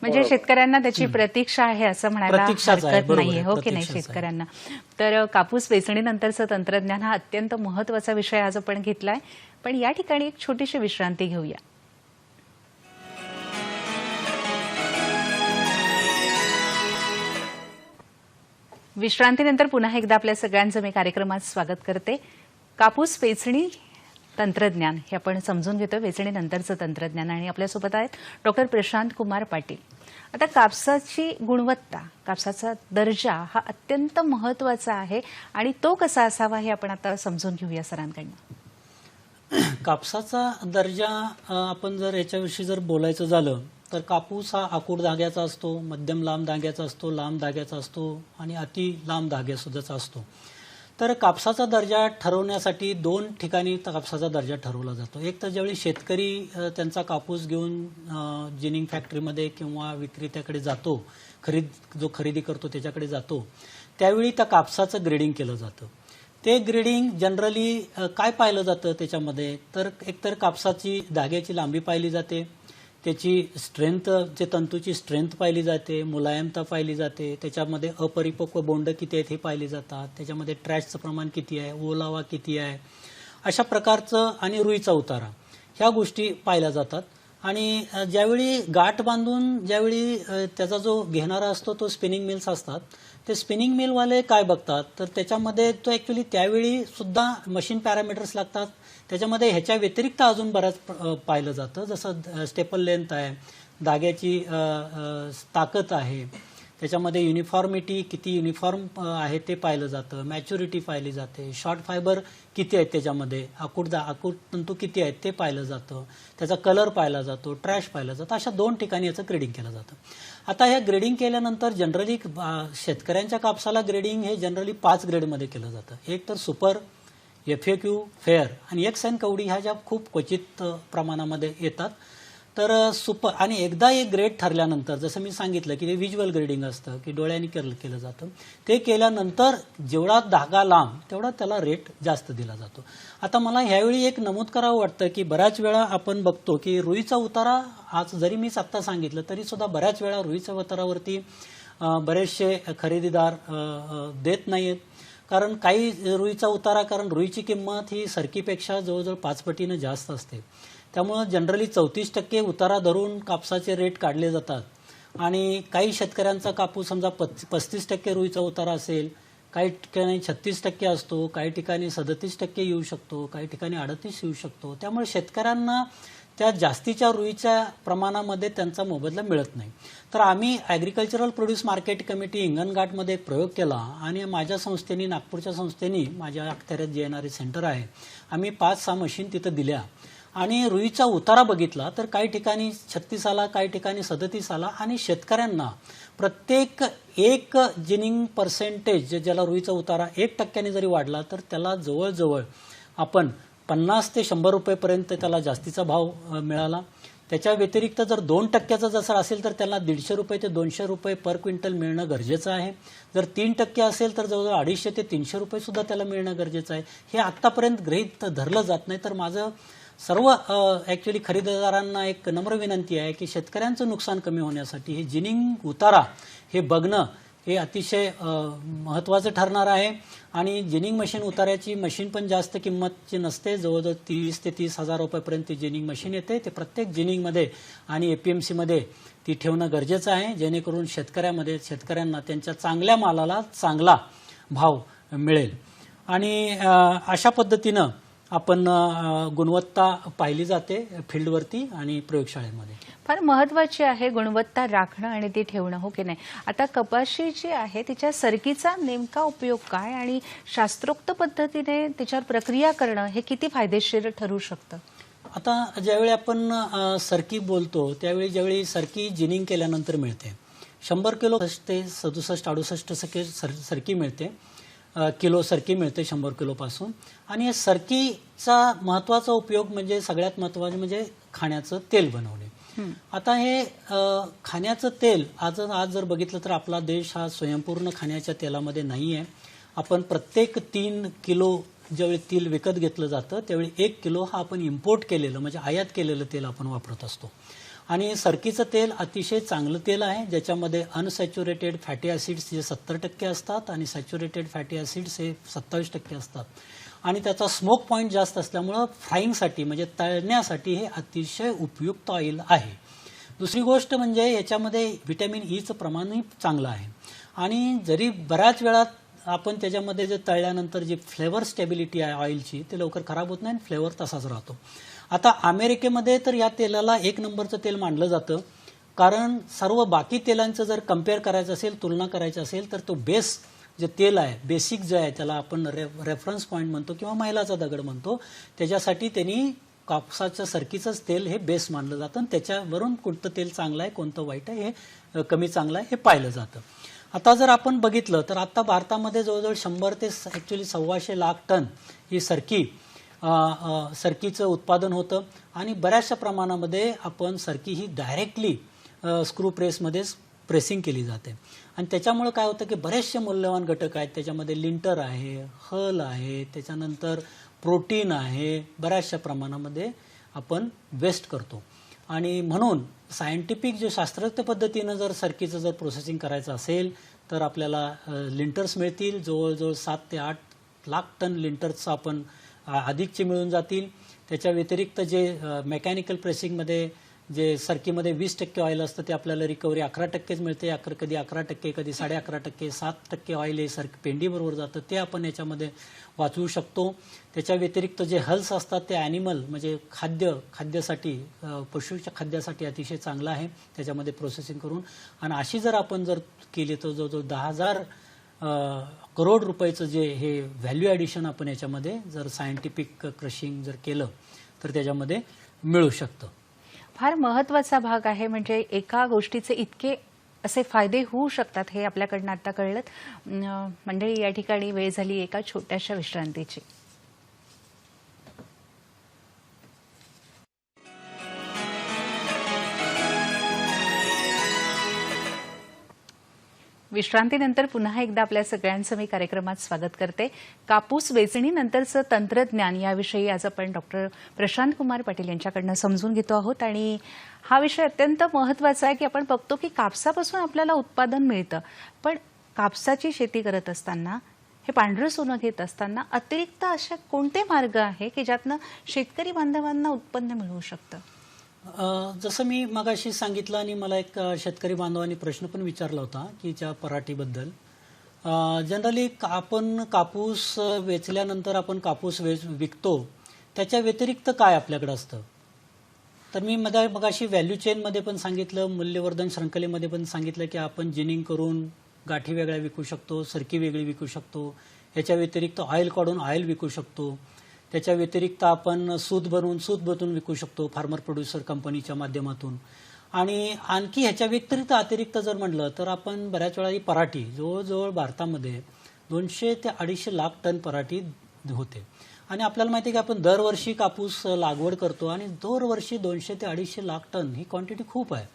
म्हणजे शेतकऱ्यांना त्याची प्रतीक्षा आहे असं म्हणायला हरकत नाहीये, हो की नाही शेतकऱ्यांना. तर कापूस वेचणीनंतरचं तंत्रज्ञान हा अत्यंत महत्वाचा विषय आज आपण घेतलाय, पण या ठिकाणी एक छोटीशी विश्रांती घेऊया. विश्रांतीनंतर पुन्हा एकदा आपल्या सगळ्यांचं मी कार्यक्रमात स्वागत करते. कापूस वेचणी तंत्रज्ञान हे आपण समजून घेतोय, वेचणीनंतरचं तंत्रज्ञान. आणि आपल्यासोबत आहेत डॉक्टर प्रशांत कुमार पाटील. आता कापसाची गुणवत्ता, कापसाचा दर्जा हा अत्यंत महत्वाचा आहे आणि तो कसा असावा हे आपण आता समजून घेऊया सरांकडनं. कापसाचा दर्जा आपण जर याच्याविषयी जर बोलायचं झालं तर कापूस हा आखूड धाग्याचा असतो, मध्यम लांब धाग्याचा असतो, लांब धाग्याचा असतो आणि अति लांब धाग्यासुद्धाचा असतो. तर कापसाचा दर्जा ठरवण्यासाठी 2 ठिकाणी कापसाचा दर्जा ठरवला जातो. एक तर ज्यावेळी शेतकरी त्यांचा कापूस घेऊन जिनिंग फॅक्टरीमध्ये किंवा विक्रेत्याकडे जातो, जो खरेदी करतो त्याच्याकडे जातो, त्यावेळी त्या कापसाचं ग्रेडिंग केलं जातं. ते ग्रेडिंग जनरली काय पाहिलं जातं त्याच्यामध्ये, तर एकतर कापसाची धाग्याची लांबी पाहिली जाते, त्याची स्ट्रेंथ, जे तंतूची स्ट्रेंथ पाहिली जाते, मुलायमता पाहिली जाते, त्याच्यामध्ये अपरिपक्व बोंड किती आहेत हे पाहिली जातात, त्याच्यामध्ये ट्रॅशचं प्रमाण किती आहे, ओलावा किती आहे, अशा प्रकारचं, आणि रुईचा उतारा, ह्या गोष्टी पाहिल्या जातात. आणि ज्यावेळी गाठ बांधून ज्यावेळी त्याचा जो घेणारा असतो तो स्पिनिंग मिल्स असतात, ते स्पिनिंग मिलवाले काय बघतात तर त्याच्यामध्ये तो ॲक्च्युली त्यावेळी सुद्धा मशीन पॅरामीटर्स लागतात. त्याच्यामध्ये ह्याच्या व्यतिरिक्त अजून बऱ्याच पाहिलं जातं, जसं स्टेपल लेंथ आहे, धाग्याची ताकद आहे, त्याच्यामध्ये युनिफॉर्मिटी किती युनिफॉर्म आहे ते पाहिलं जातं, मॅच्युरिटी पाहिली जाते, शॉर्ट फायबर किती आहेत त्याच्यामध्ये, आकूड तंतू किती आहेत ते पाहिलं जातं, त्याचा कलर पाहिला जातो, ट्रॅश पाहिला जातं. अशा 2 ठिकाणी याचं ग्रेडिंग केलं जातं. आता ह्या ग्रेडिंग केल्यानंतर जनरली शेतकऱ्यांच्या कापसाला ग्रेडिंग हे जनरली 5 ग्रेडमध्ये केलं जातं. एक तर सुपर, FAQ, फेअर आणि एक्स एन कवडी ह्या ज्या खूप क्वचित प्रमाणामध्ये येतात. तर सुपर, आणि एकदा एक ग्रेड ठरल्यानंतर जसं मी सांगितलं की ते व्हिज्युअल ग्रेडिंग असतं की डोळ्यांनी केलं जातं, ते केल्यानंतर जेवढा धागा लांब तेवढा त्याला रेट जास्त दिला जातो. आता मला ह्यावेळी एक नमूद करावं वाटतं की बऱ्याच वेळा आपण बघतो की रुईचा उतारा, आज जरी मीच आत्ता सांगितलं तरी सुद्धा बऱ्याच वेळा रुईच्या उतारावरती बरेचसे खरेदीदार देत नाहीत. कारण काही रुईचा उतारा, कारण रुईची किंमत ही सरकीपेक्षा जवळजवळ 5 पटीनं जास्त असते. त्यामुळं जनरली 34% उतारा धरून कापसाचे रेट काढले जातात. आणि काही शेतकऱ्यांचा कापूस समजा 35% रुईचा उतारा असेल, काही ठिकाणी 36% असतो, काही ठिकाणी 37% येऊ शकतो, काही ठिकाणी 38% येऊ शकतो. त्यामुळे शेतकऱ्यांना त्या जास्तीच्या रुईच्या प्रमाणामध्ये त्यांचा मोबदला मिळत नाही. तर आम्ही ॲग्रिकल्चरल प्रोड्यूस मार्केट कमिटी हिंगणघाटमध्ये एक प्रयोग केला आणि माझ्या संस्थेने, नागपूरच्या संस्थेने, माझ्या अखत्यारीत JNRE सेंटर आहे, आम्ही 5-6 मशीन तिथं दिल्या आणि रुईचा उतारा बघितला तर काही ठिकाणी 36 आला, काही ठिकाणी 37 आला. आणि शेतकऱ्यांना प्रत्येक एक जिनिंग पर्सेंटेज ज्याला रुईचा उतारा 1% जरी वाढला तर त्याला जवळजवळ आपण 50 ते 100 रुपयेपर्यंत त्याला जास्तीचा भाव मिळाला. त्याच्या व्यतिरिक्त जर 2% जसं असेल तर त्याला 150 रुपये ते 200 रुपये पर क्विंटल मिळणं गरजेचं आहे. जर 3% असेल तर जवळजवळ 250 ते 300 रुपये सुद्धा त्याला मिळणं गरजेचं आहे. हे आत्तापर्यंत गृहीत धरलं जात नाही. तर माझं सर्व ॲक्च्युली खरेदीदारांना एक नम्र विनंती आहे की शेतकऱ्यांचं नुकसान कमी होण्यासाठी हे जिनिंग उतारा हे बघणं हे अतिशय महत्त्वाचं ठरणार आहे. आणि जिनिंग मशीन उतार्याची मशीन पण जास्त किंमतची नसते. जवळजवळ 30 ते 30 हजार रुपयापर्यंत जिनिंग मशीन येते. ते प्रत्येक जिनिंगमध्ये आणि APMCमध्ये ती ठेवणं गरजेचं आहे, जेणेकरून शेतकऱ्यांना त्यांच्या चांगल्या मालाला चांगला भाव मिळेल. आणि अशा पद्धतीनं आपण गुणवत्ता पाहिली जाते फील्डवरती आणि प्रयोगशाळेमध्ये. फार महत्वाची आहे गुणवत्ता राखणं आणि ती ठेवणं, हो की नाही. आता कपाशी जी आहे तिच्या सरकीचा नेमका उपयोग काय आणि शास्त्रोक्त पद्धतीने तिच्यावर प्रक्रिया करणं हे किती फायदेशीर ठरू शकतं? आता ज्यावेळी आपण सरकी बोलतो त्यावेळी ज्यावेळी सरकी जिनिंग केल्यानंतर मिळते 100 किलो ते 67-68 सरकी मिळते, किलो सरकी मिळते 100 किलोपासून. आणि सरकीचा महत्त्वाचा उपयोग म्हणजे सगळ्यात महत्त्वाचे म्हणजे खाण्याचं तेल बनवणे. आता हे खाण्याचं तेल आज जर बघितलं तर आपला देश हा स्वयंपूर्ण खाण्याच्या तेलामध्ये नाही आहे. आपण प्रत्येक 3 किलो ज्यावेळी तेल विकत घेतलं जातं त्यावेळी 1 किलो हा आपण इम्पोर्ट केलेलं म्हणजे आयात केलेलं तेल आपण वापरत असतो. आणि सरकीचं तेल अतिशय चांगलं तेल आहे, ज्याच्यामध्ये अनसॅच्युरेटेड फॅटी ॲसिड्स जे 70% असतात आणि सॅच्युरेटेड फॅटी ॲसिड्स हे 27% असतात. आणि त्याचा स्मोक पॉईंट जास्त असल्यामुळं फ्राईंगसाठी म्हणजे तळण्यासाठी हे अतिशय उपयुक्त ऑइल आहे. दुसरी गोष्ट म्हणजे याच्यामध्ये व्हिटॅमिन ईचं प्रमाणही चांगलं आहे. आणि जरी बऱ्याच वेळात आपण त्याच्यामध्ये जे तळल्यानंतर जी फ्लेवर स्टेबिलिटी आहे ऑइलची ते लवकर खराब होत नाही आणि फ्लेवर तसाच राहतो. आता अमेरिकेमध्ये तर या तेलाला 1 नंबरचं तेल मानलं जातं, कारण सर्व बाकी तेलांचं जर कम्पेअर करायचं असेल, तुलना करायची असेल तर तो बेस जे तेल आहे, बेसिक जे आहे त्याला आपण रेफरन्स पॉईंट म्हणतो किंवा मैलाचा दगड म्हणतो, त्याच्यासाठी त्यांनी कापसाच्या सरकीचंच तेल हे बेस मानलं जातं. आणि त्याच्यावरून कोणतं तेल चांगलं आहे कोणतं वाईट आहे हे कमी चांगलं आहे हे पाहिलं जातं. आता जर आपण बघितलं तर आता भारतामध्ये जवळजवळ 100 ते ॲक्च्युली 125 लाख टन ही सरकीचं उत्पादन होतं. आणि बऱ्याचशा प्रमाणामध्ये आपण सरकी ही डायरेक्टली स्क्रू प्रेसमध्येच प्रेसिंग केली जाते. आणि त्याच्यामुळे काय होतं की बरेचसे मूल्यवान घटक आहेत, त्याच्यामध्ये लिंटर आहे, हल आहे, त्याच्यानंतर प्रोटीन आहे, बऱ्याचशा प्रमाणामध्ये आपण वेस्ट करतो. आणि म्हणून सायंटिफिक जे शास्त्रोक्त पद्धतीनं जर सरकीचं जर प्रोसेसिंग करायचं असेल तर आपल्याला लिंटर्स मिळतील. जवळजवळ 7 ते 8 लाख टन लिंटर्सचं आपण अधिकचे मिळून जातील. त्याच्या व्यतिरिक्त जे मेकॅनिकल प्रेसिंगमध्ये जे सरकीमध्ये 20% ऑइल असतं ते आपल्याला रिकव्हरी 11%च मिळते. कधी 11%, कधी 11.5%, 7% ऑइल हे पेंडीबरोबर जातं, ते आपण याच्यामध्ये वाचवू शकतो. त्याच्या व्यतिरिक्त जे हल्स असतात ते ॲनिमल म्हणजे खाद्यासाठी पशुच्या खाद्यासाठी अतिशय चांगलं आहे त्याच्यामध्ये प्रोसेसिंग करून. आणि अशी जर आपण जर केली तर जवळजवळ 10,000 करोड रुपयाचं जे हे व्हॅल्यू ॲडिशन आपण याच्यामध्ये जर सायंटिफिक क्रशिंग जर केलं तर त्याच्यामध्ये मिळू शकतं. फार महत्वाचा भाग आहे. म्हणजे एका गोष्टीचे इतके असे फायदे होऊ शकतात हे आपल्याकडनं आता कळलं. मंडळी, या ठिकाणी वेळ झाली एका छोट्याशा विश्रांतीची. विश्रांतीनंतर पुन्हा एकदा आपल्या सगळ्यांचं मी कार्यक्रमात स्वागत करते. कापूस वेचणीनंतरचं तंत्रज्ञान याविषयी आज आपण डॉक्टर प्रशांत कुमार पाटील यांच्याकडनं समजून घेतो आहोत. आणि हा विषय अत्यंत महत्त्वाचा आहे की आपण बघतो की कापसापासून आपल्याला उत्पादन मिळतं, पण कापसाची शेती करत असताना हे पांढरं सोनं घेत असताना अतिरिक्त असे कोणते मार्ग आहे की ज्यातनं शेतकरी बांधवांना उत्पन्न मिळू शकतं? जसं मी मगाशी सांगितलं आणि मला एक शेतकरी बांधवांनी प्रश्न पण विचारला होता की त्या पराठीबद्दल. जनरली आपण कापूस वेचल्यानंतर आपण कापूस विकतो, त्याच्या व्यतिरिक्त काय आपल्याकडे असतं? तर मी मगाशी व्हॅल्यू चेनमध्ये पण सांगितलं, मूल्यवर्धन शृंखलेमध्ये पण सांगितलं की आपण जिनिंग करून गाठी वेगळ्या विकू शकतो, सरकी वेगळी विकू शकतो. ह्याच्या व्यतिरिक्त ऑइल काढून ऑइल विकू शकतो. त्याच्या व्यतिरिक्त आपण सूत बनवून विकू शकतो फार्मर प्रोड्युसर कंपनीच्या माध्यमातून. आणि आणखी ह्याच्या व्यतिरिक्त अतिरिक्त जर म्हटलं तर आपण बऱ्याच वेळा ही पराठी जवळजवळ भारतामध्ये 200 ते 250 लाख टन पराठी होते. आणि आपल्याला माहिती आहे की आपण दरवर्षी कापूस लागवड करतो आणि दरवर्षी 200 ते 250 लाख टन ही क्वांटिटी खूप आहे.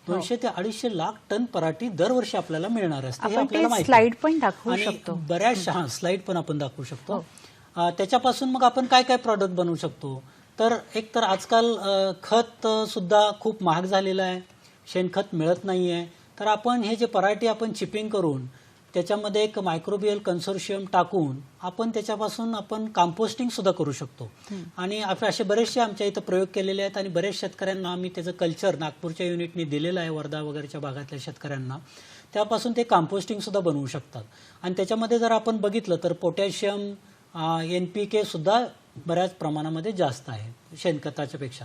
200 ते 250 लाख टन पराठी दरवर्षी आपल्याला मिळणार असते, हे आपण आपल्याला ते माहिती स्लाइड पण दाखवू आणि शकतो. बऱ्याचशा स्लाइड पण आपण दाखवू शकतो. त्याच्यापासून मग आपण काय काय प्रॉडक्ट बनवू शकतो, तर एक तर आजकाल खत सुद्धा खूप महाग झालेलं आहे, शेणखत मिळत नाही आहे. तर आपण हे जे पराठी आपण चिपिंग करून त्याच्यामध्ये एक मायक्रोबियल कन्सोर्शियम टाकून आपण त्याच्यापासून आपण कंपोस्टिंग सुद्धा करू शकतो. आणि असे बरेचसे आमच्या इथं प्रयोग केलेले आहेत आणि बरेच शेतकऱ्यांना आम्ही त्याचं कल्चर नागपूरच्या युनिटने दिलेलं आहे, वर्धा वगैरेच्या भागातल्या शेतकऱ्यांना. त्यापासून ते कंपोस्टिंग सुद्धा बनवू शकतात. आणि त्याच्यामध्ये जर आपण बघितलं तर पोटॅशियम, NPK सुद्धा बऱ्याच प्रमाणामध्ये जास्त आहे शेणखताच्या पेक्षा.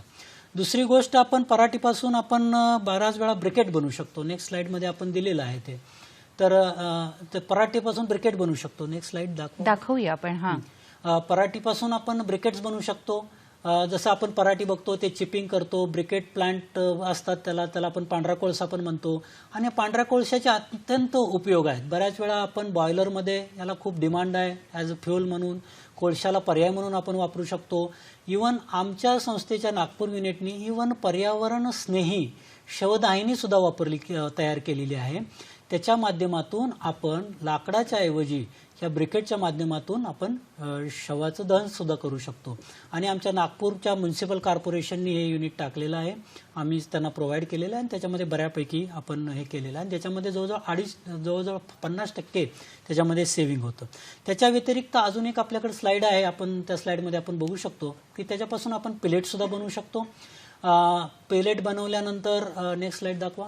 दुसरी गोष्ट, आपण पराठीपासून आपण बऱ्याच वेळा ब्रिकेट बनवू शकतो. नेक्स्ट स्लाइडमध्ये आपण दिलेलं आहे ते. तर पराठीपासून ब्रिकेट बनवू शकतो. नेक्स्ट स्लाइड दाखवूया आपण. पराठीपासून आपण ब्रिकेट्स बनवू शकतो. जसं आपण पराठी बघतो ते चिपिंग करतो, ब्रिकेट प्लांट असतात, त्याला आपण पांढरा कोळसा पण म्हणतो. आणि पांढऱ्या कोळशाचे अत्यंत उपयोग आहेत. बऱ्याच वेळा आपण बॉयलरमध्ये याला खूप डिमांड आहे ॲज अ फ्युल म्हणून, कोळशाला पर्याय म्हणून आपण वापरू शकतो. इवन आमच्या संस्थेच्या नागपूर युनिटनी इवन पर्यावरण स्नेही शवदाहिनी सुद्धा तयार केलेली आहे. त्याच्या माध्यमातून आपण लाकडाच्या ऐवजी या ब्रिकेटच्या माध्यमातून आपण शवाचं दहन सुद्धा करू शकतो. आणि आमच्या नागपूरच्या म्युन्सिपल कॉर्पोरेशननी हे युनिट टाकलेलं आहे, आम्ही त्यांना प्रोव्हाइड केलेलं आहे आणि त्याच्यामध्ये बऱ्यापैकी आपण हे केलेलं आहे. आणि त्याच्यामध्ये जवळजवळ 50% त्याच्यामध्ये सेव्हिंग होतं. त्याच्या व्यतिरिक्त अजून एक आपल्याकडे स्लाइड आहे, आपण त्या स्लाइडमध्ये आपण बघू शकतो की त्याच्यापासून आपण पेलेट सुद्धा बनवू शकतो. पेलेट बनवल्यानंतर नेक्स्ट स्लाइड दाखवा.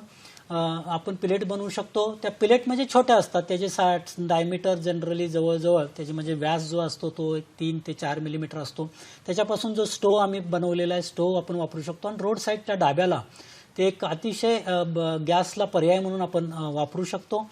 आपण पिलेट बनवू शकतो. त्या पिलेट म्हणजे छोट्या असतात, त्याचे डायमीटर जनरली जवळजवळ त्याचे म्हणजे व्यास जो असतो तो 3 ते 4 मिलीमीटर असतो. त्याच्यापासून जो स्टोव आम्ही बनवलेला आहे, स्टोव आपण वापरू शकतो. आणि रोड साईडच्या डाब्याला ते एक अतिशय गॅसला पर्याय म्हणून आपण वापरू शकतो.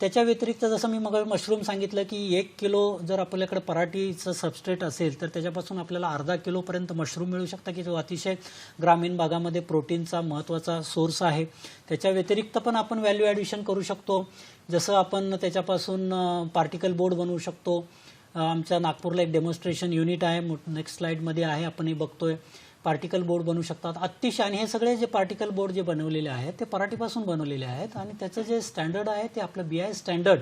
त्याच्या व्यतिरिक्त जसं मी मग मशरूम सांगितलं की 1 किलो जर आपल्याकडे पराठीचं सबस्ट्रेट असेल तर त्याच्यापासून आपल्याला अर्धा किलोपर्यंत मशरूम मिळू शकतं, की जो अतिशय ग्रामीण भागामध्ये प्रोटीनचा महत्त्वाचा सोर्स आहे. त्याच्या व्यतिरिक्त पण आपण व्हॅल्यू ॲडिशन करू शकतो. जसं आपण त्याच्यापासून पार्टिकल बोर्ड बनवू शकतो. आमच्या नागपूरला एक डेमॉन्स्ट्रेशन युनिट आहे, नेक्स्ट स्लाइडमध्ये आहे, आपण हे बघतोय. पार्टिकल बोर्ड बनवू शकतात अतिशय. आणि हे सगळे जे पार्टिकल बोर्ड जे बनवलेले आहेत ते पराठीपासून बनवलेले आहेत. आणि त्याचं जे स्टँडर्ड आहे ते आपलं BI स्टँडर्ड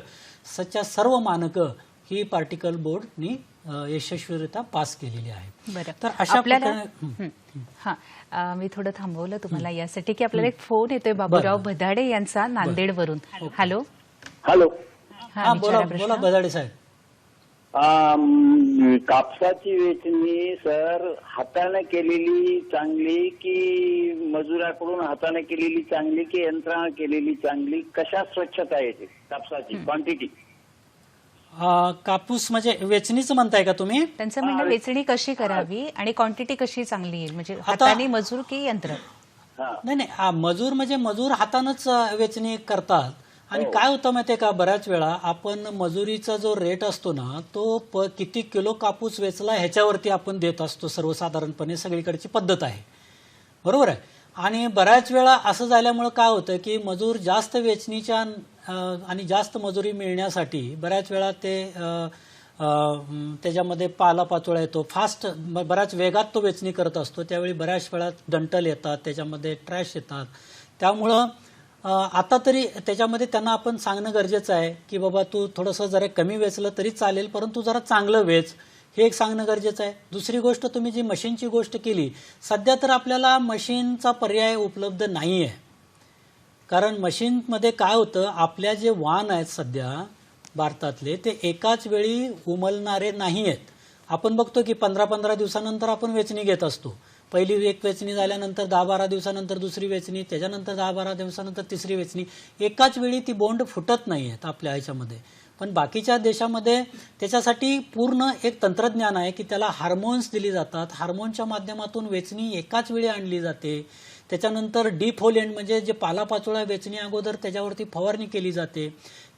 सच्या सर्व मानकं ही पार्टिकल बोर्डनी यशस्वीरित्या पास केलेली आहे. तर अशा प्रकारे मी थोडं थांबवलं तुम्हाला यासाठी की आपल्याला एक फोन येतोय बाबूराव भदाडे यांचा नांदेडवरून. हॅलो. बोला भदाडे साहेब. कापसाची वेचणी सर हाताने केलेली चांगली की मजुराकडून हाताने केलेली चांगली की यंत्राने केलेली चांगली, कशा स्वच्छता येते कापसाची क्वांटिटी? कापूस म्हणजे वेचणीचं म्हणताय का तुम्ही? त्यांचं म्हणणं वेचणी कशी करावी आणि क्वांटिटी कशी चांगली येईल, म्हणजे हाताने मजूर की यंत्र? नाही, मजूर हातानंच वेचणी करतात. आणि काय होतं माहितीये का, बऱ्याच वेळा आपण मजुरीचा जो रेट असतो ना तो किती किलो कापूस वेचला ह्याच्यावरती आपण देत असतो. सर्वसाधारणपणे सगळीकडची पद्धत आहे, बरोबर आहे. आणि बऱ्याच वेळा असं झाल्यामुळे काय होतं की मजूर जास्त वेचणीच्या आणि जास्त मजुरी मिळण्यासाठी बऱ्याच वेळा ते त्याच्यामध्ये पालापाचोळा येतो, फास्ट बऱ्याच वेगात तो वेचणी करत असतो. त्यावेळी बऱ्याच वेळा डंटल येतात, त्याच्यामध्ये ट्रॅश येतात. त्यामुळं आता तरी त्याच्यामध्ये त्यांना आपण सांगणं गरजेचं आहे की बाबा तू थोडंसं जरा कमी वेचलं तरी चालेल, परंतु जरा चांगलं वेच, हे एक सांगणं गरजेचं आहे. दुसरी गोष्ट, तुम्ही जी मशीनची गोष्ट केली, सध्या तर आपल्याला मशीनचा पर्याय उपलब्ध नाही आहे. कारण मशीनमध्ये काय होतं, आपल्या जे वाहन आहेत सध्या भारतातले ते एकाच वेळी उमलणारे नाही आहेत. आपण बघतो की 15-15 दिवसानंतर आपण वेचणी घेत असतो. पहिली एक वेचणी झाल्यानंतर 10-12 दिवसानंतर दुसरी वेचणी, त्याच्यानंतर 10-12 दिवसानंतर तिसरी वेचणी. एकाच वेळी ती बोंड फुटत नाही आहेत आपल्या ह्याच्यामध्ये. पण बाकीच्या देशामध्ये त्याच्यासाठी पूर्ण एक तंत्रज्ञान आहे की त्याला हार्मोन्स दिली जातात. हार्मोनच्या माध्यमातून वेचणी एकाच वेळी आणली जाते. त्याच्यानंतर डिफोलेंट म्हणजे जे पालापाचोळा वेचणी अगोदर त्याच्यावरती फवारणी केली जाते.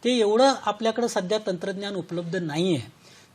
ते एवढं आपल्याकडे सध्या तंत्रज्ञान उपलब्ध नाही आहे.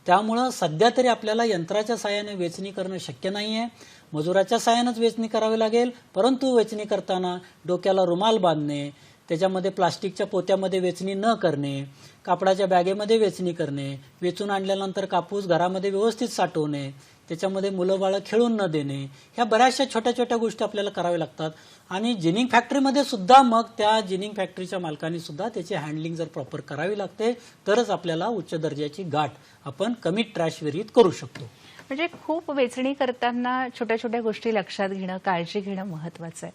त्यामुळं सध्या तरी आपल्याला यंत्राच्या साहाय्याने वेचणी करणं शक्य नाही आहे. मजुराच्या साहाय्यानेच वेचणी करावी लागेल. परंतु वेचणी करताना डोक्याला रुमाल बांधणे, त्याच्यामध्ये प्लास्टिकच्या पोत्यामध्ये वेचणी न करणे, कापडाच्या बॅगेमध्ये वेचणी करणे, वेचून आणल्यानंतर कापूस घरामध्ये व्यवस्थित साठवणे, त्याच्यामध्ये मुलं बाळं खेळून न देणे, ह्या बऱ्याचशा छोट्या छोट्या गोष्टी आपल्याला कराव्या लागतात. आणि जिनिंग फॅक्टरीमध्ये सुद्धा मग त्या जिनिंग फॅक्टरीच्या मालकांनी सुद्धा त्याची हँडलिंग जर प्रॉपर करावी लागते तरच आपल्याला उच्च दर्जाची गाठ आपण कमी ट्रॅश विरहित करू शकतो. म्हणजे खूप वेचणी करताना छोट्या छोट्या गोष्टी लक्षात घेणं, काळजी घेणं महत्त्वाचं आहे.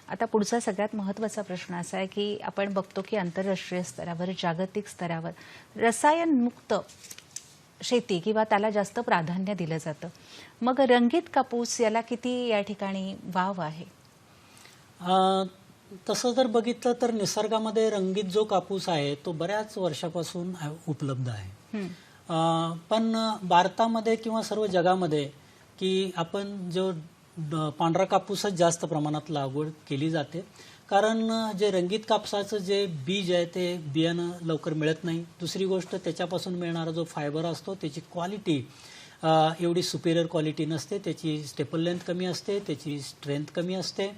आता पुढचा सगळ्यात महत्त्वाचा प्रश्न असा आहे की आपण बघतो की आंतरराष्ट्रीय स्तरावर, जागतिक स्तरावर रसायनमुक्त शेती किंवा त्याला जास्त प्राधान्य दिलं जातं. मग रंगीत कापूस याला किती या ठिकाणी वाव आहे? तसं जर बघितलं तर निसर्गामध्ये रंगीत जो कापूस आहे तो बऱ्याच वर्षापासून उपलब्ध आहे. पण भारतामध्ये किंवा सर्व जगामध्ये की आपण जो पांढरा कापूसच जास्त प्रमाणात लागवड केली जाते. कारण जे रंगीत कापसाचं जे बीज आहे ते बियाणं लवकर मिळत नाही. दुसरी गोष्ट, त्याच्यापासून मिळणारा जो फायबर असतो त्याची क्वालिटी एवढी सुपिरियर क्वालिटी नसते, त्याची स्टेपल लेंथ कमी असते, त्याची स्ट्रेंथ कमी असते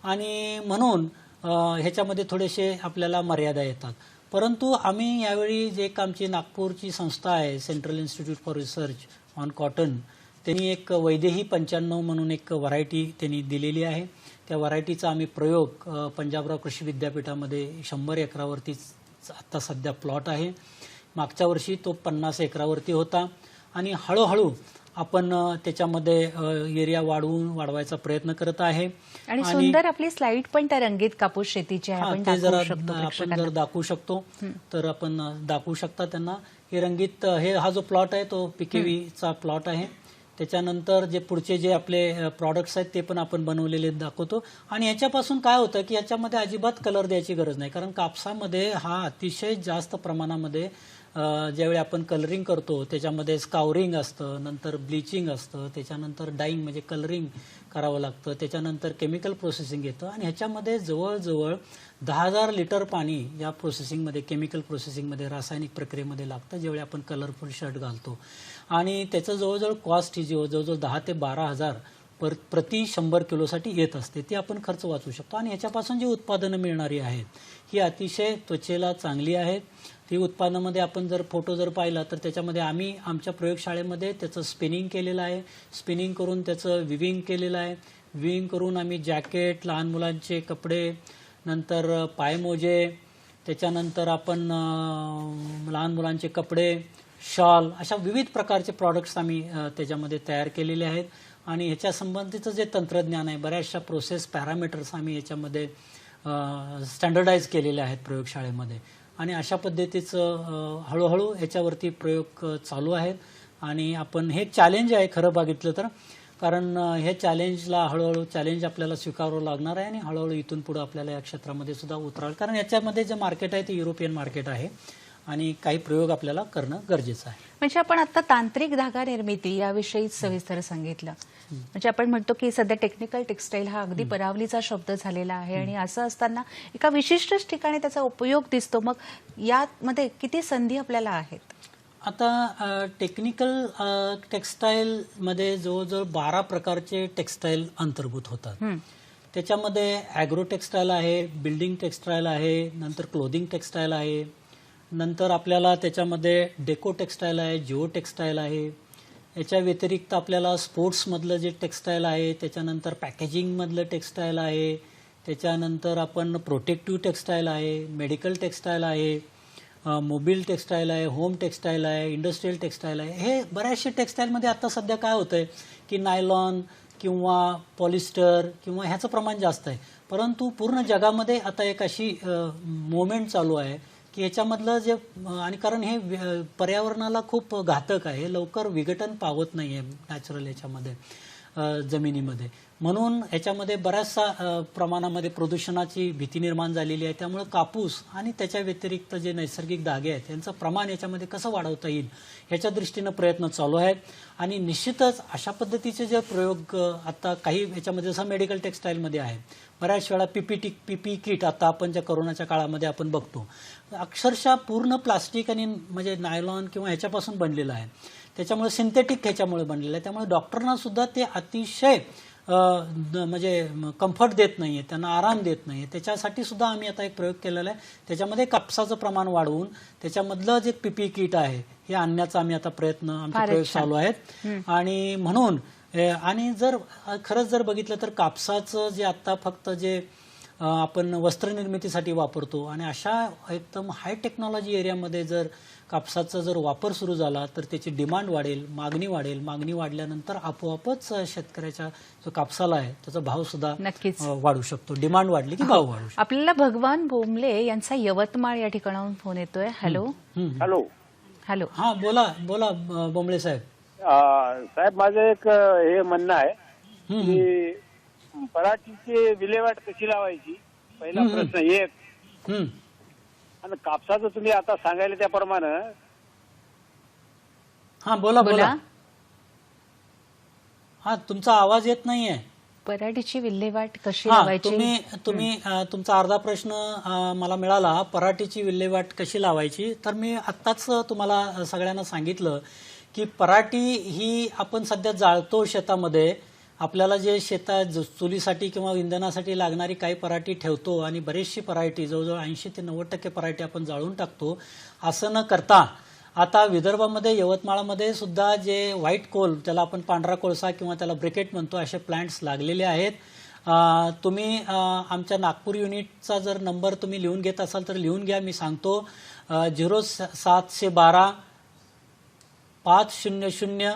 आणि म्हणून ह्याच्यामध्ये थोडेसे आपल्याला मर्यादा येतात. परंतु आम्ही यावेळी जे एक आमची नागपूरची संस्था आहे, central institute for research on cotton, त्यांनी एक वैदेही 95 म्हणून एक व्हरायटी त्यांनी दिलेली आहे. त्या व्हरायटीचा आम्ही प्रयोग पंजाबराव कृषी विद्यापीठामध्ये 100 एकरावरती आता सध्या प्लॉट आहे. मागच्या वर्षी तो 50 एकरावरती होता आणि हळूहळू आपण त्याच्यामध्ये एरिया वाढवायचा प्रयत्न करत आहे. आणि सुंदर आपली स्लाइड पण त्या रंगीत कापूस शेतीची आहे, आपण ते जरा दाखवू शकतो आपण प्रेक्षकांना. जर दाखवू शकतो तर आपण दाखवू शकता त्यांना. हे रंगीत हा जो प्लॉट आहे तो पीकेव्हीचा प्लॉट आहे. त्याच्यानंतर जे पुढचे जे आपले प्रॉडक्ट्स आहेत ते पण आपण बनवलेले दाखवतो. आणि याच्यापासून काय होतं की याच्यामध्ये अजिबात कलर द्यायची गरज नाही. कारण कापसामध्ये हा अतिशय जास्त प्रमाणामध्ये ज्यावेळी आपण कलरिंग करतो त्याच्यामध्ये स्कावरिंग असतं, नंतर ब्लिचिंग असतं, त्याच्यानंतर डाईंग म्हणजे कलरिंग करावं लागतं, त्याच्यानंतर केमिकल प्रोसेसिंग येतं आणि ह्याच्यामध्ये जवळजवळ 10,000 लिटर पाणी या प्रोसेसिंगमध्ये, केमिकल प्रोसेसिंगमध्ये, रासायनिक प्रक्रियेमध्ये लागतं ज्यावेळी आपण कलरफुल शर्ट घालतो. आणि त्याचं जवळजवळ कॉस्ट ही जवळजवळ 10 ते 12,000 प्रति 100 किलोसाठी येत असते. ती आपण खर्च वाचू शकतो. आणि ह्याच्यापासून जी उत्पादनं मिळणारी आहेत ही अतिशय त्वचेला चांगली आहेत. ती उत्पादनामध्ये आपण जर फोटो जर पाहिला तर त्याच्यामध्ये आम्ही आमच्या प्रयोगशाळेमध्ये त्याचं स्पिनिंग केलेलं आहे. स्पिनिंग करून त्याचं विविंग केलेलं आहे. विविंग करून आम्ही जॅकेट, लहान मुलांचे कपडे, नंतर पायमोजे, त्याच्यानंतर आपण लहान मुलांचे कपडे, शॉल, अशा विविध प्रकारचे प्रॉडक्ट्स आम्ही त्याच्यामध्ये तयार केलेले आहेत. आणि ह्याच्या संबंधीचं जे तंत्रज्ञान आहे, बऱ्याचशा प्रोसेस पॅरामीटर्स आम्ही याच्यामध्ये स्टँडर्डाइज केलेले आहेत प्रयोगशाळेमध्ये. आणि अशा पद्धतीचं हळूहळू ह्याच्यावरती प्रयोग चालू आहेत. आणि आपण हे चॅलेंज आहे खरं बघितलं तर, कारण हे चॅलेंजला हळूहळू चॅलेंज आपल्याला स्वीकारावं लागणार आहे आणि हळूहळू इथून पुढे आपल्याला या क्षेत्रामध्ये सुद्धा उतरावं. कारण याच्यामध्ये जे मार्केट आहे ते युरोपियन मार्केट आहे आणि काही प्रयोग आपल्याला करणं गरजेचं आहे. म्हणजे आपण आता तांत्रिक धागा निर्मिती याविषयी सविस्तर सांगितलं. म्हणजे आपण म्हणतो की सध्या टेक्निकल टेक्सटाईल हा अगदी परावलीचा शब्द झालेला आहे आणि असं असताना एका विशिष्ट ठिकाणी त्याचा उपयोग दिसतो. मग यामध्ये किती संधी आपल्याला आहेत? आता टेक्निकल टेक्सटाईलमध्ये जवळजवळ 12 प्रकारचे टेक्सटाईल अंतर्भूत होतात. त्याच्यामध्ये ॲग्रो टेक्सटाईल आहे, बिल्डिंग टेक्सटाईल आहे, नंतर क्लोदिंग टेक्सटाईल आहे, नंतर आपल्याला त्याच्यामध्ये डेको टेक्सटाईल आहे, जिओ टेक्सटाईल आहे. याच्या व्यतिरिक्त आपल्याला स्पोर्ट्समधलं जे टेक्सटाईल आहे, त्याच्यानंतर पॅकेजिंगमधलं टेक्सटाईल आहे, त्याच्यानंतर आपण प्रोटेक्टिव्ह टेक्सटाईल आहे, मेडिकल टेक्सटाईल आहे, मोबाईल टेक्सटाईल आहे, होम टेक्सटाईल आहे, इंडस्ट्रियल टेक्सटाईल आहे. हे बऱ्याचशा टेक्सटाईलमध्ये आता सध्या काय होतं आहे की नायलॉन किंवा पॉलिस्टर किंवा ह्याचं प्रमाण जास्त आहे. परंतु पूर्ण जगामध्ये आता एक अशी मुवमेंट चालू आहे की ह्याच्यामधलं जे, आणि कारण हे पर्यावरणाला खूप घातक आहे, लवकर विघटन पावत नाही आहे नॅचरल ह्याच्यामध्ये जमिनीमध्ये. म्हणून ह्याच्यामध्ये बऱ्याचशा प्रमाणामध्ये प्रदूषणाची भीती निर्माण झालेली आहे. त्यामुळे कापूस आणि त्याच्या व्यतिरिक्त जे नैसर्गिक धागे आहेत यांचं प्रमाण याच्यामध्ये कसं वाढवता येईल ह्याच्या दृष्टीनं प्रयत्न चालू आहेत. आणि निश्चितच अशा पद्धतीचे जे प्रयोग आता काही ह्याच्यामध्ये जसं मेडिकल टेक्सटाईलमध्ये आहे, बऱ्याच वेळा पीपी किट आता आपण ज्या कोरोनाच्या काळामध्ये आपण बघतो, अक्षरशः पूर्ण प्लास्टिक आणि म्हणजे नायलॉन किंवा ह्याच्यापासून बनलेलं आहे. त्याच्यामुळे सिंथेटिक ह्याच्यामुळे बनलेलं आहे. त्यामुळे डॉक्टरांना सुद्धा ते अतिशय म्हणजे कम्फर्ट देत नाही आहे, त्यांना आराम देत नाही आहे. त्याच्यासाठी सुद्धा आम्ही आता एक प्रयोग केलेला आहे. त्याच्यामध्ये कापसाचं प्रमाण वाढवून त्याच्यामधलं जे पीपी किट आहे ते आणण्याचा आम्ही आता आमचे फारच प्रयोग छान. चालू आहेत. आणि म्हणून आणि जर खरंच जर बघितलं तर कापसाचं जे आता फक्त जे आपण वस्त्रनिर्मितीसाठी वापरतो आणि अशा एकदम हाय टेक्नॉलॉजी एरियामध्ये जर कापसाचा जर वापर सुरू झाला तर त्याची डिमांड वाढेल, मागणी वाढेल. मागणी वाढल्यानंतर आपोआपच शेतकऱ्याच्या जो कापसाला आहे त्याचा भाव सुद्धा नक्कीच. वाढू शकतो. डिमांड वाढली की भाव वाढू शकतो. आपल्याला भगवान बोंबले यांचा यवतमाळ या ठिकाणाहून फोन येतोय. हॅलो. Hello hello. हा बोला बोला बोंबळे साहेब. साहेब माझं एक हे म्हणणं आहे की पराठीची विल्हेवाट कशी लावायची, पहिला प्रश्न एक. हम्म. आणि कापसाचं तुम्ही आता सांगायला त्याप्रमाणे हा बोला बोला. बोला. हा तुमचा आवाज येत नाहीये. पराठीची विल्हेवाट कशी हा लावायची? तुम्ही तुमचा अर्धा प्रश्न मला मिळाला. पराठीची विल्हेवाट कशी लावायची. तर मी आत्ताच तुम्हाला सगळ्यांना सांगितलं की पराठी ही आपण सध्या जाळतो शेतामध्ये. आपल्याला जे चुलीसाठी किंवा इंधनासाठी लागणारी काही पराठी ठेवतो आणि बरीचशी पराठी जवळजवळ 80 ते 90% पराठी आपण जाळून टाकतो. असं न करता आता विदर्भामध्ये यवतमाळमध्ये सुद्धा जे व्हाईट कोल, त्याला आपण पांढरा कोळसा किंवा त्याला ब्रिकेट म्हणतो, असे प्लांट्स लागलेले आहेत. तुम्ही आमच्या नागपूर युनिटचा जर नंबर तुम्ही लिहून घेत असाल तर लिहून घ्या. मी सांगतो 0712 500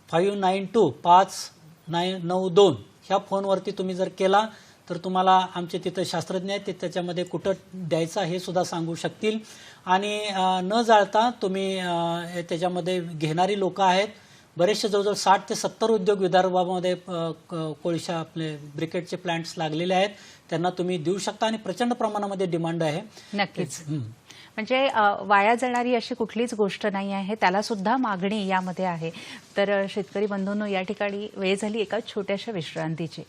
592 5992 ह्या फोनवरती तुम्ही जर केला तर तुम्हाला आमचे तिथं शास्त्रज्ञ आहेत, ते त्याच्यामध्ये कुठं द्यायचा हे सुद्धा सांगू शकतील. आणि न जाळता तुम्ही त्याच्यामध्ये घेणारी लोक आहेत बरेचसे. जवळजवळ 60 ते 70 उद्योग विदर्भामध्ये कोळशा आपले ब्रिकेटचे प्लांट्स लागलेले आहेत. त्यांना तुम्ही देऊ शकता आणि प्रचंड प्रमाणामध्ये डिमांड आहे. नक्कीच. म्हणजे वाया जाणारी अशी कुठलीच गोष्ट नाही आहे, त्याला सुद्धा मागणी यामध्ये आहे. तर शेतकरी बंधूंनो, या ठिकाणी वेळ झाली एका छोट्याशा विश्रांतीची.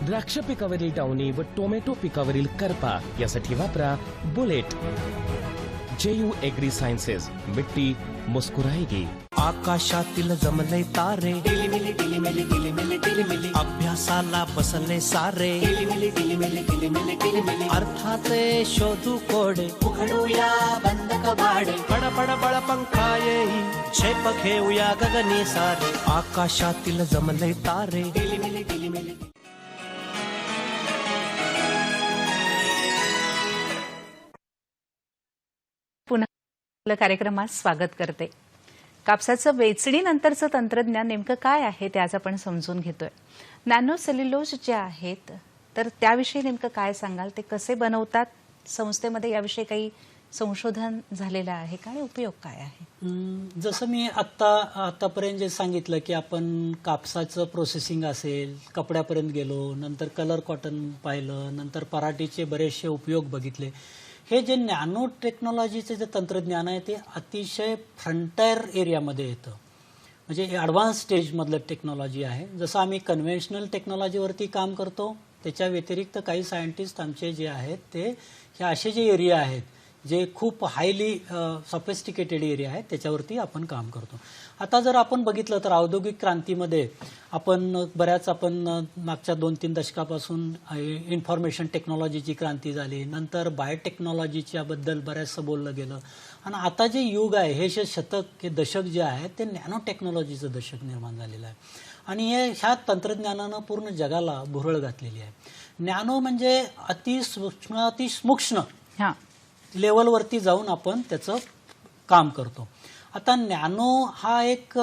द्राक्ष पिकावरील डाउनी व टोमॅटो पिकावरील करपा यासाठी वापरा बुलेट. JU एग्री सायन्सेस, मिट्टी मुस्कुराएगी. आकाशातील जमले तारे, अभ्यासाला बसले सारे, अर्थाचे शोधू कोडे, उघडूया बंद कबाडे, पडपड बळ पंखा येई, झेप घेऊया गगनी सारे. आकाशातील जमले तारे. पुन्हा कार्यक्रमात स्वागत करते. कापसाचं वेचणीनंतरचं तंत्रज्ञान नेमकं काय आहे ते आज आपण समजून घेतोय. नॅनो सेल्युलोज जे आहेत तर त्याविषयी नेमकं काय सांगाल, ते कसे बनवतात, संस्थेमध्ये याविषयी काही संशोधन झालेलं आहे का आणि उपयोग काय आहे? जसं मी आतापर्यंत जे सांगितलं की आपण कापसाचं प्रोसेसिंग असेल, कपड्यापर्यंत गेलो, नंतर कलर कॉटन पाहिलं, नंतर पराठीचे बरेचसे उपयोग बघितले. हे जे नॅनो टेक्नॉलॉजीचे जे तंत्रज्ञान आहे ते अतिशय फ्रंटायर एरियामध्ये येतं. म्हणजे ॲडव्हान्स स्टेजमधलं टेक्नॉलॉजी आहे. जसं आम्ही कन्व्हेन्शनल टेक्नॉलॉजीवरती काम करतो, त्याच्या व्यतिरिक्त काही सायंटिस्ट आमचे जे आहेत ते हे असे जे एरिया आहेत जे खूप हायली सॉफिस्टिकेटेड एरिया आहेत त्याच्यावरती आपण काम करतो. आता जर आपण बघितलं तर औद्योगिक क्रांतीमध्ये आपण मागच्या 2-3 दशकापासून इन्फॉर्मेशन टेक्नॉलॉजीची क्रांती झाली, नंतर बायोटेक्नॉलॉजीच्या बद्दल बऱ्याचसं बोललं गेलं. आणि आता जे युग आहे, हे जे शतक, हे दशक जे आहे ते नॅनो टेक्नॉलॉजीचं दशक निर्माण झालेलं आहे. आणि ह्या तंत्रज्ञानानं पूर्ण जगाला भुरळ घातलेली आहे. नॅनो म्हणजे अतिसूक्ष्म लेवलवरती जाऊन आपण त्याचं काम करतो. आता नॅनो हा एक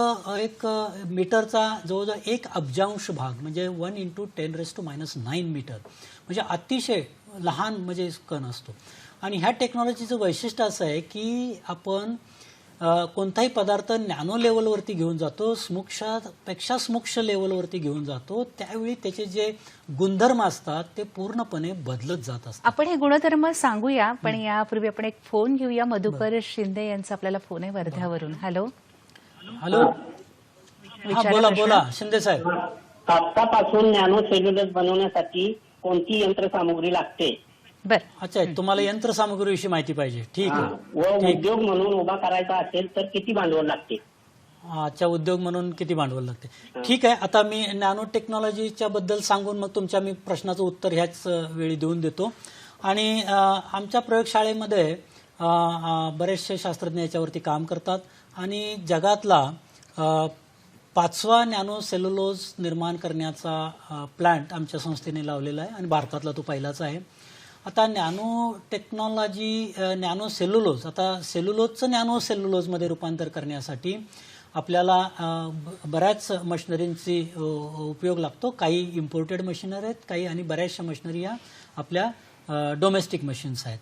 मीटरचा जवळजवळ 1 अब्जांश भाग म्हणजे 1 × 10⁻⁹ मीटर म्हणजे अतिशय लहान म्हणजे कण असतो. आणि ह्या टेक्नॉलॉजीचं वैशिष्ट्य असं आहे की आपण कोणताही पदार्थ नॅनो लेवलवरती घेऊन जातो, पेक्षा सूक्ष्म लेवलवरती घेऊन जातो, त्यावेळी त्याचे जे गुणधर्म असतात ते पूर्णपणे बदलत जात असतात. आपण हे गुणधर्म सांगूया, पण यापूर्वी आपण एक फोन घेऊया. मधुकर शिंदे यांचा आपल्याला फोन आहे वर्ध्यावरून. हॅलो. हॅलो. बोला शिंदे साहेब. कापसापासून नॅनो सेल्युलोज बनवण्यासाठी कोणती यंत्रसामुग्री लागते? अच्छा, तुम्हाला यंत्रसामुग्रीविषयी माहिती पाहिजे. ठीक आहे. व उद्योग म्हणून उभा करायचा असेल तर किती भांडवल लागते? अच्छा, उद्योग म्हणून किती भांडवल लागते. ठीक आहे, आता मी नॅनो टेक्नॉलॉजीच्या बद्दल सांगून मग तुमच्या मी प्रश्नाचं उत्तर ह्याच वेळी देऊन देतो. आणि आमच्या प्रयोगशाळेमध्ये बरेचसे शास्त्रज्ञ याच्यावरती काम करतात आणि जगातला 5वा नॅनो सेल्युलोज निर्माण करण्याचा प्लांट आमच्या संस्थेने लावलेला आहे आणि भारतातला तो पहिलाच आहे. आता नॅनो टेक्नॉलॉजी, नॅनो सेल्युलोज, आता सेल्युलोजचं नॅनो सेल्युलोजमध्ये रूपांतर करण्यासाठी आपल्याला बऱ्याच मशिनरींची उपयोग लागतो. काही इम्पोर्टेड मशिनरी आहेत, काही आणि बऱ्याचशा मशिनरी या आपल्या डोमेस्टिक मशीन्स आहेत.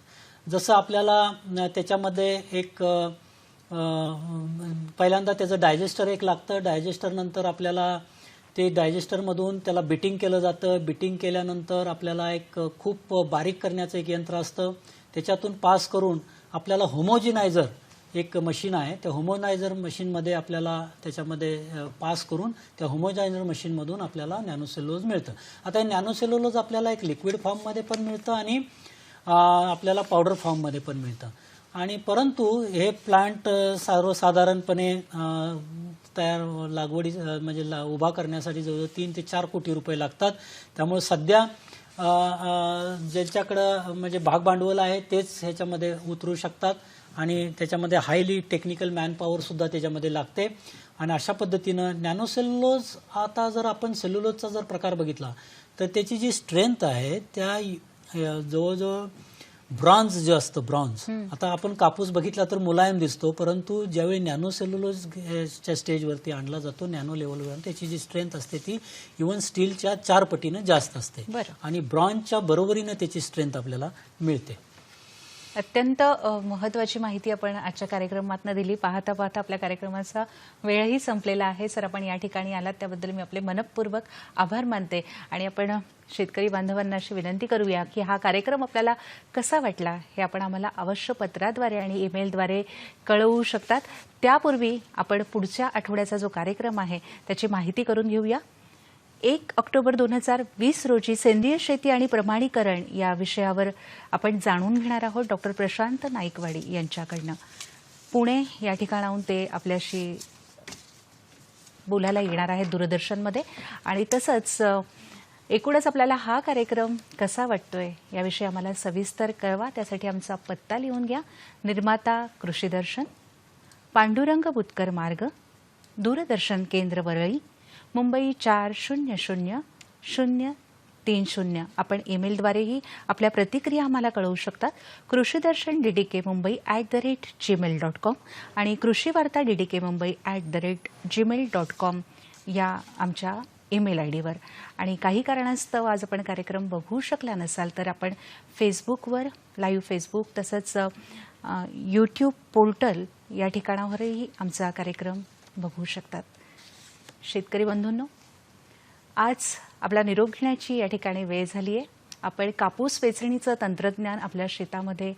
जसं आपल्याला त्याच्यामध्ये एक पहिल्यांदा त्याचं डायजेस्टर एक लागतं. डायजेस्टर नंतर आपल्याला ते डायजेस्टरमधून त्याला बिटिंग केलं जातं. बिटिंग केल्यानंतर आपल्याला एक खूप बारीक करण्याचं एक यंत्र असतं. त्याच्यातून पास करून आपल्याला होमोजिनायझर एक मशीन आहे. त्या होमोनायझर मशीनमध्ये आपल्याला त्याच्यामध्ये पास करून त्या होमोनायझर मशीनमधून आपल्याला नॅनोसेल्युलोज मिळतं. आता हे नॅनोसेल्युलोज आपल्याला एक लिक्विड फॉर्ममध्ये पण मिळतं आणि आपल्याला पावडर फॉर्ममध्ये पण मिळतं. आणि परंतु हे प्लांट सर्वसाधारणपणे तयार लागवडी म्हणजे उभा करण्यासाठी जवळजवळ 3 ते 4 कोटी रुपये लागतात. त्यामुळे सध्या ज्यांच्याकडं म्हणजे भागभांडवल आहे तेच ह्याच्यामध्ये उतरू शकतात आणि त्याच्यामध्ये हायली टेक्निकल मॅनपॉवर सुद्धा त्याच्यामध्ये लागते. आणि अशा पद्धतीनं नॅनोसेल्युलोज, आता जर आपण सेल्युलोजचा जर प्रकार बघितला तर त्याची जी स्ट्रेंथ आहे त्या जवळजवळ ब्रॉन्झ जे असतं, ब्रॉन्झ, आता आपण कापूस बघितला तर मुलायम दिसतो, परंतु ज्यावेळी नॅनोसेल्युलोजच्या स्टेजवरती आणला जातो, नॅनो लेवलवर, त्याची जी स्ट्रेंथ असते ती इव्हन स्टीलच्या 4 पटीनं जास्त असते आणि ब्रॉन्झच्या बरोबरीनं त्याची स्ट्रेंथ आपल्याला मिळते. अत्यंत महत्त्वाची माहिती आपण आजच्या कार्यक्रमातून दिली. पाहता पाहता आपल्या कार्यक्रमाचा वेळही संपलेला आहे. सर, आपण या ठिकाणी आलात त्याबद्दल मी आपले मनपूर्वक आभार मानते. आणि आपण शेतकरी बांधवांना अशी विनंती करूया की हा कार्यक्रम आपल्याला कसा वाटला हे आपण आम्हाला अवश्य पत्राद्वारे आणि ईमेलद्वारे कळवू शकतात. त्यापूर्वी आपण पुढच्या आठवड्याचा जो कार्यक्रम आहे त्याची माहिती करून घेऊया. 1 ऑक्टोबर 2020 रोजी सेंद्रिय शेती आणि प्रमाणीकरण या विषयावर आपण जाणून घेणार आहोत डॉक्टर प्रशांत नाईकवाडी यांच्याकडनं. पुणे या ठिकाणाहून ते आपल्याशी बोलायला येणार आहेत दूरदर्शनमध्ये. आणि तसंच एकूणच आपल्याला हा कार्यक्रम कसा वाटतोय याविषयी आम्हाला सविस्तर कळवा. त्यासाठी आमचा पत्ता लिहून घ्या. निर्माता कृषीदर्शन, पांडुरंग बुतकर मार्ग, दूरदर्शन केंद्र वरळी, मुंबई 400030. आपण ईमेलद्वारेही आपल्या प्रतिक्रिया आम्हाला कळवू शकतात. कृषीदर्शन DDK Mumbai @gmail.com आणि कृषीवार्ता DDK Mumbai @gmail.com या आमच्या ईमेल आयडीवर. आणि काही कारणास्तव आज आपण कार्यक्रम बघू शकला नसाल तर आपण फेसबुकवर, लाईव्ह फेसबुक, तसंच यूट्यूब पोर्टल या ठिकाणावरही आमचा कार्यक्रम बघू शकतात. शेतकरी बंधूंनो, आज आपला निरोप घेण्याची या ठिकाणी वेळ झाली आहे. आपण कापूस वेचणीचं तंत्रज्ञान आपल्या शेतामध्ये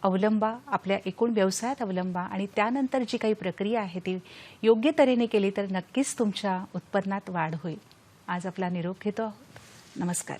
अवलंबा, आपल्या एकूण व्यवसायात अवलंबा आणि त्यानंतर जी काही प्रक्रिया आहे ती योग्य तऱ्हेने केली तर नक्कीच तुमच्या उत्पन्नात वाढ होईल. आज आपला निरोप घेतो आहोत. नमस्कार.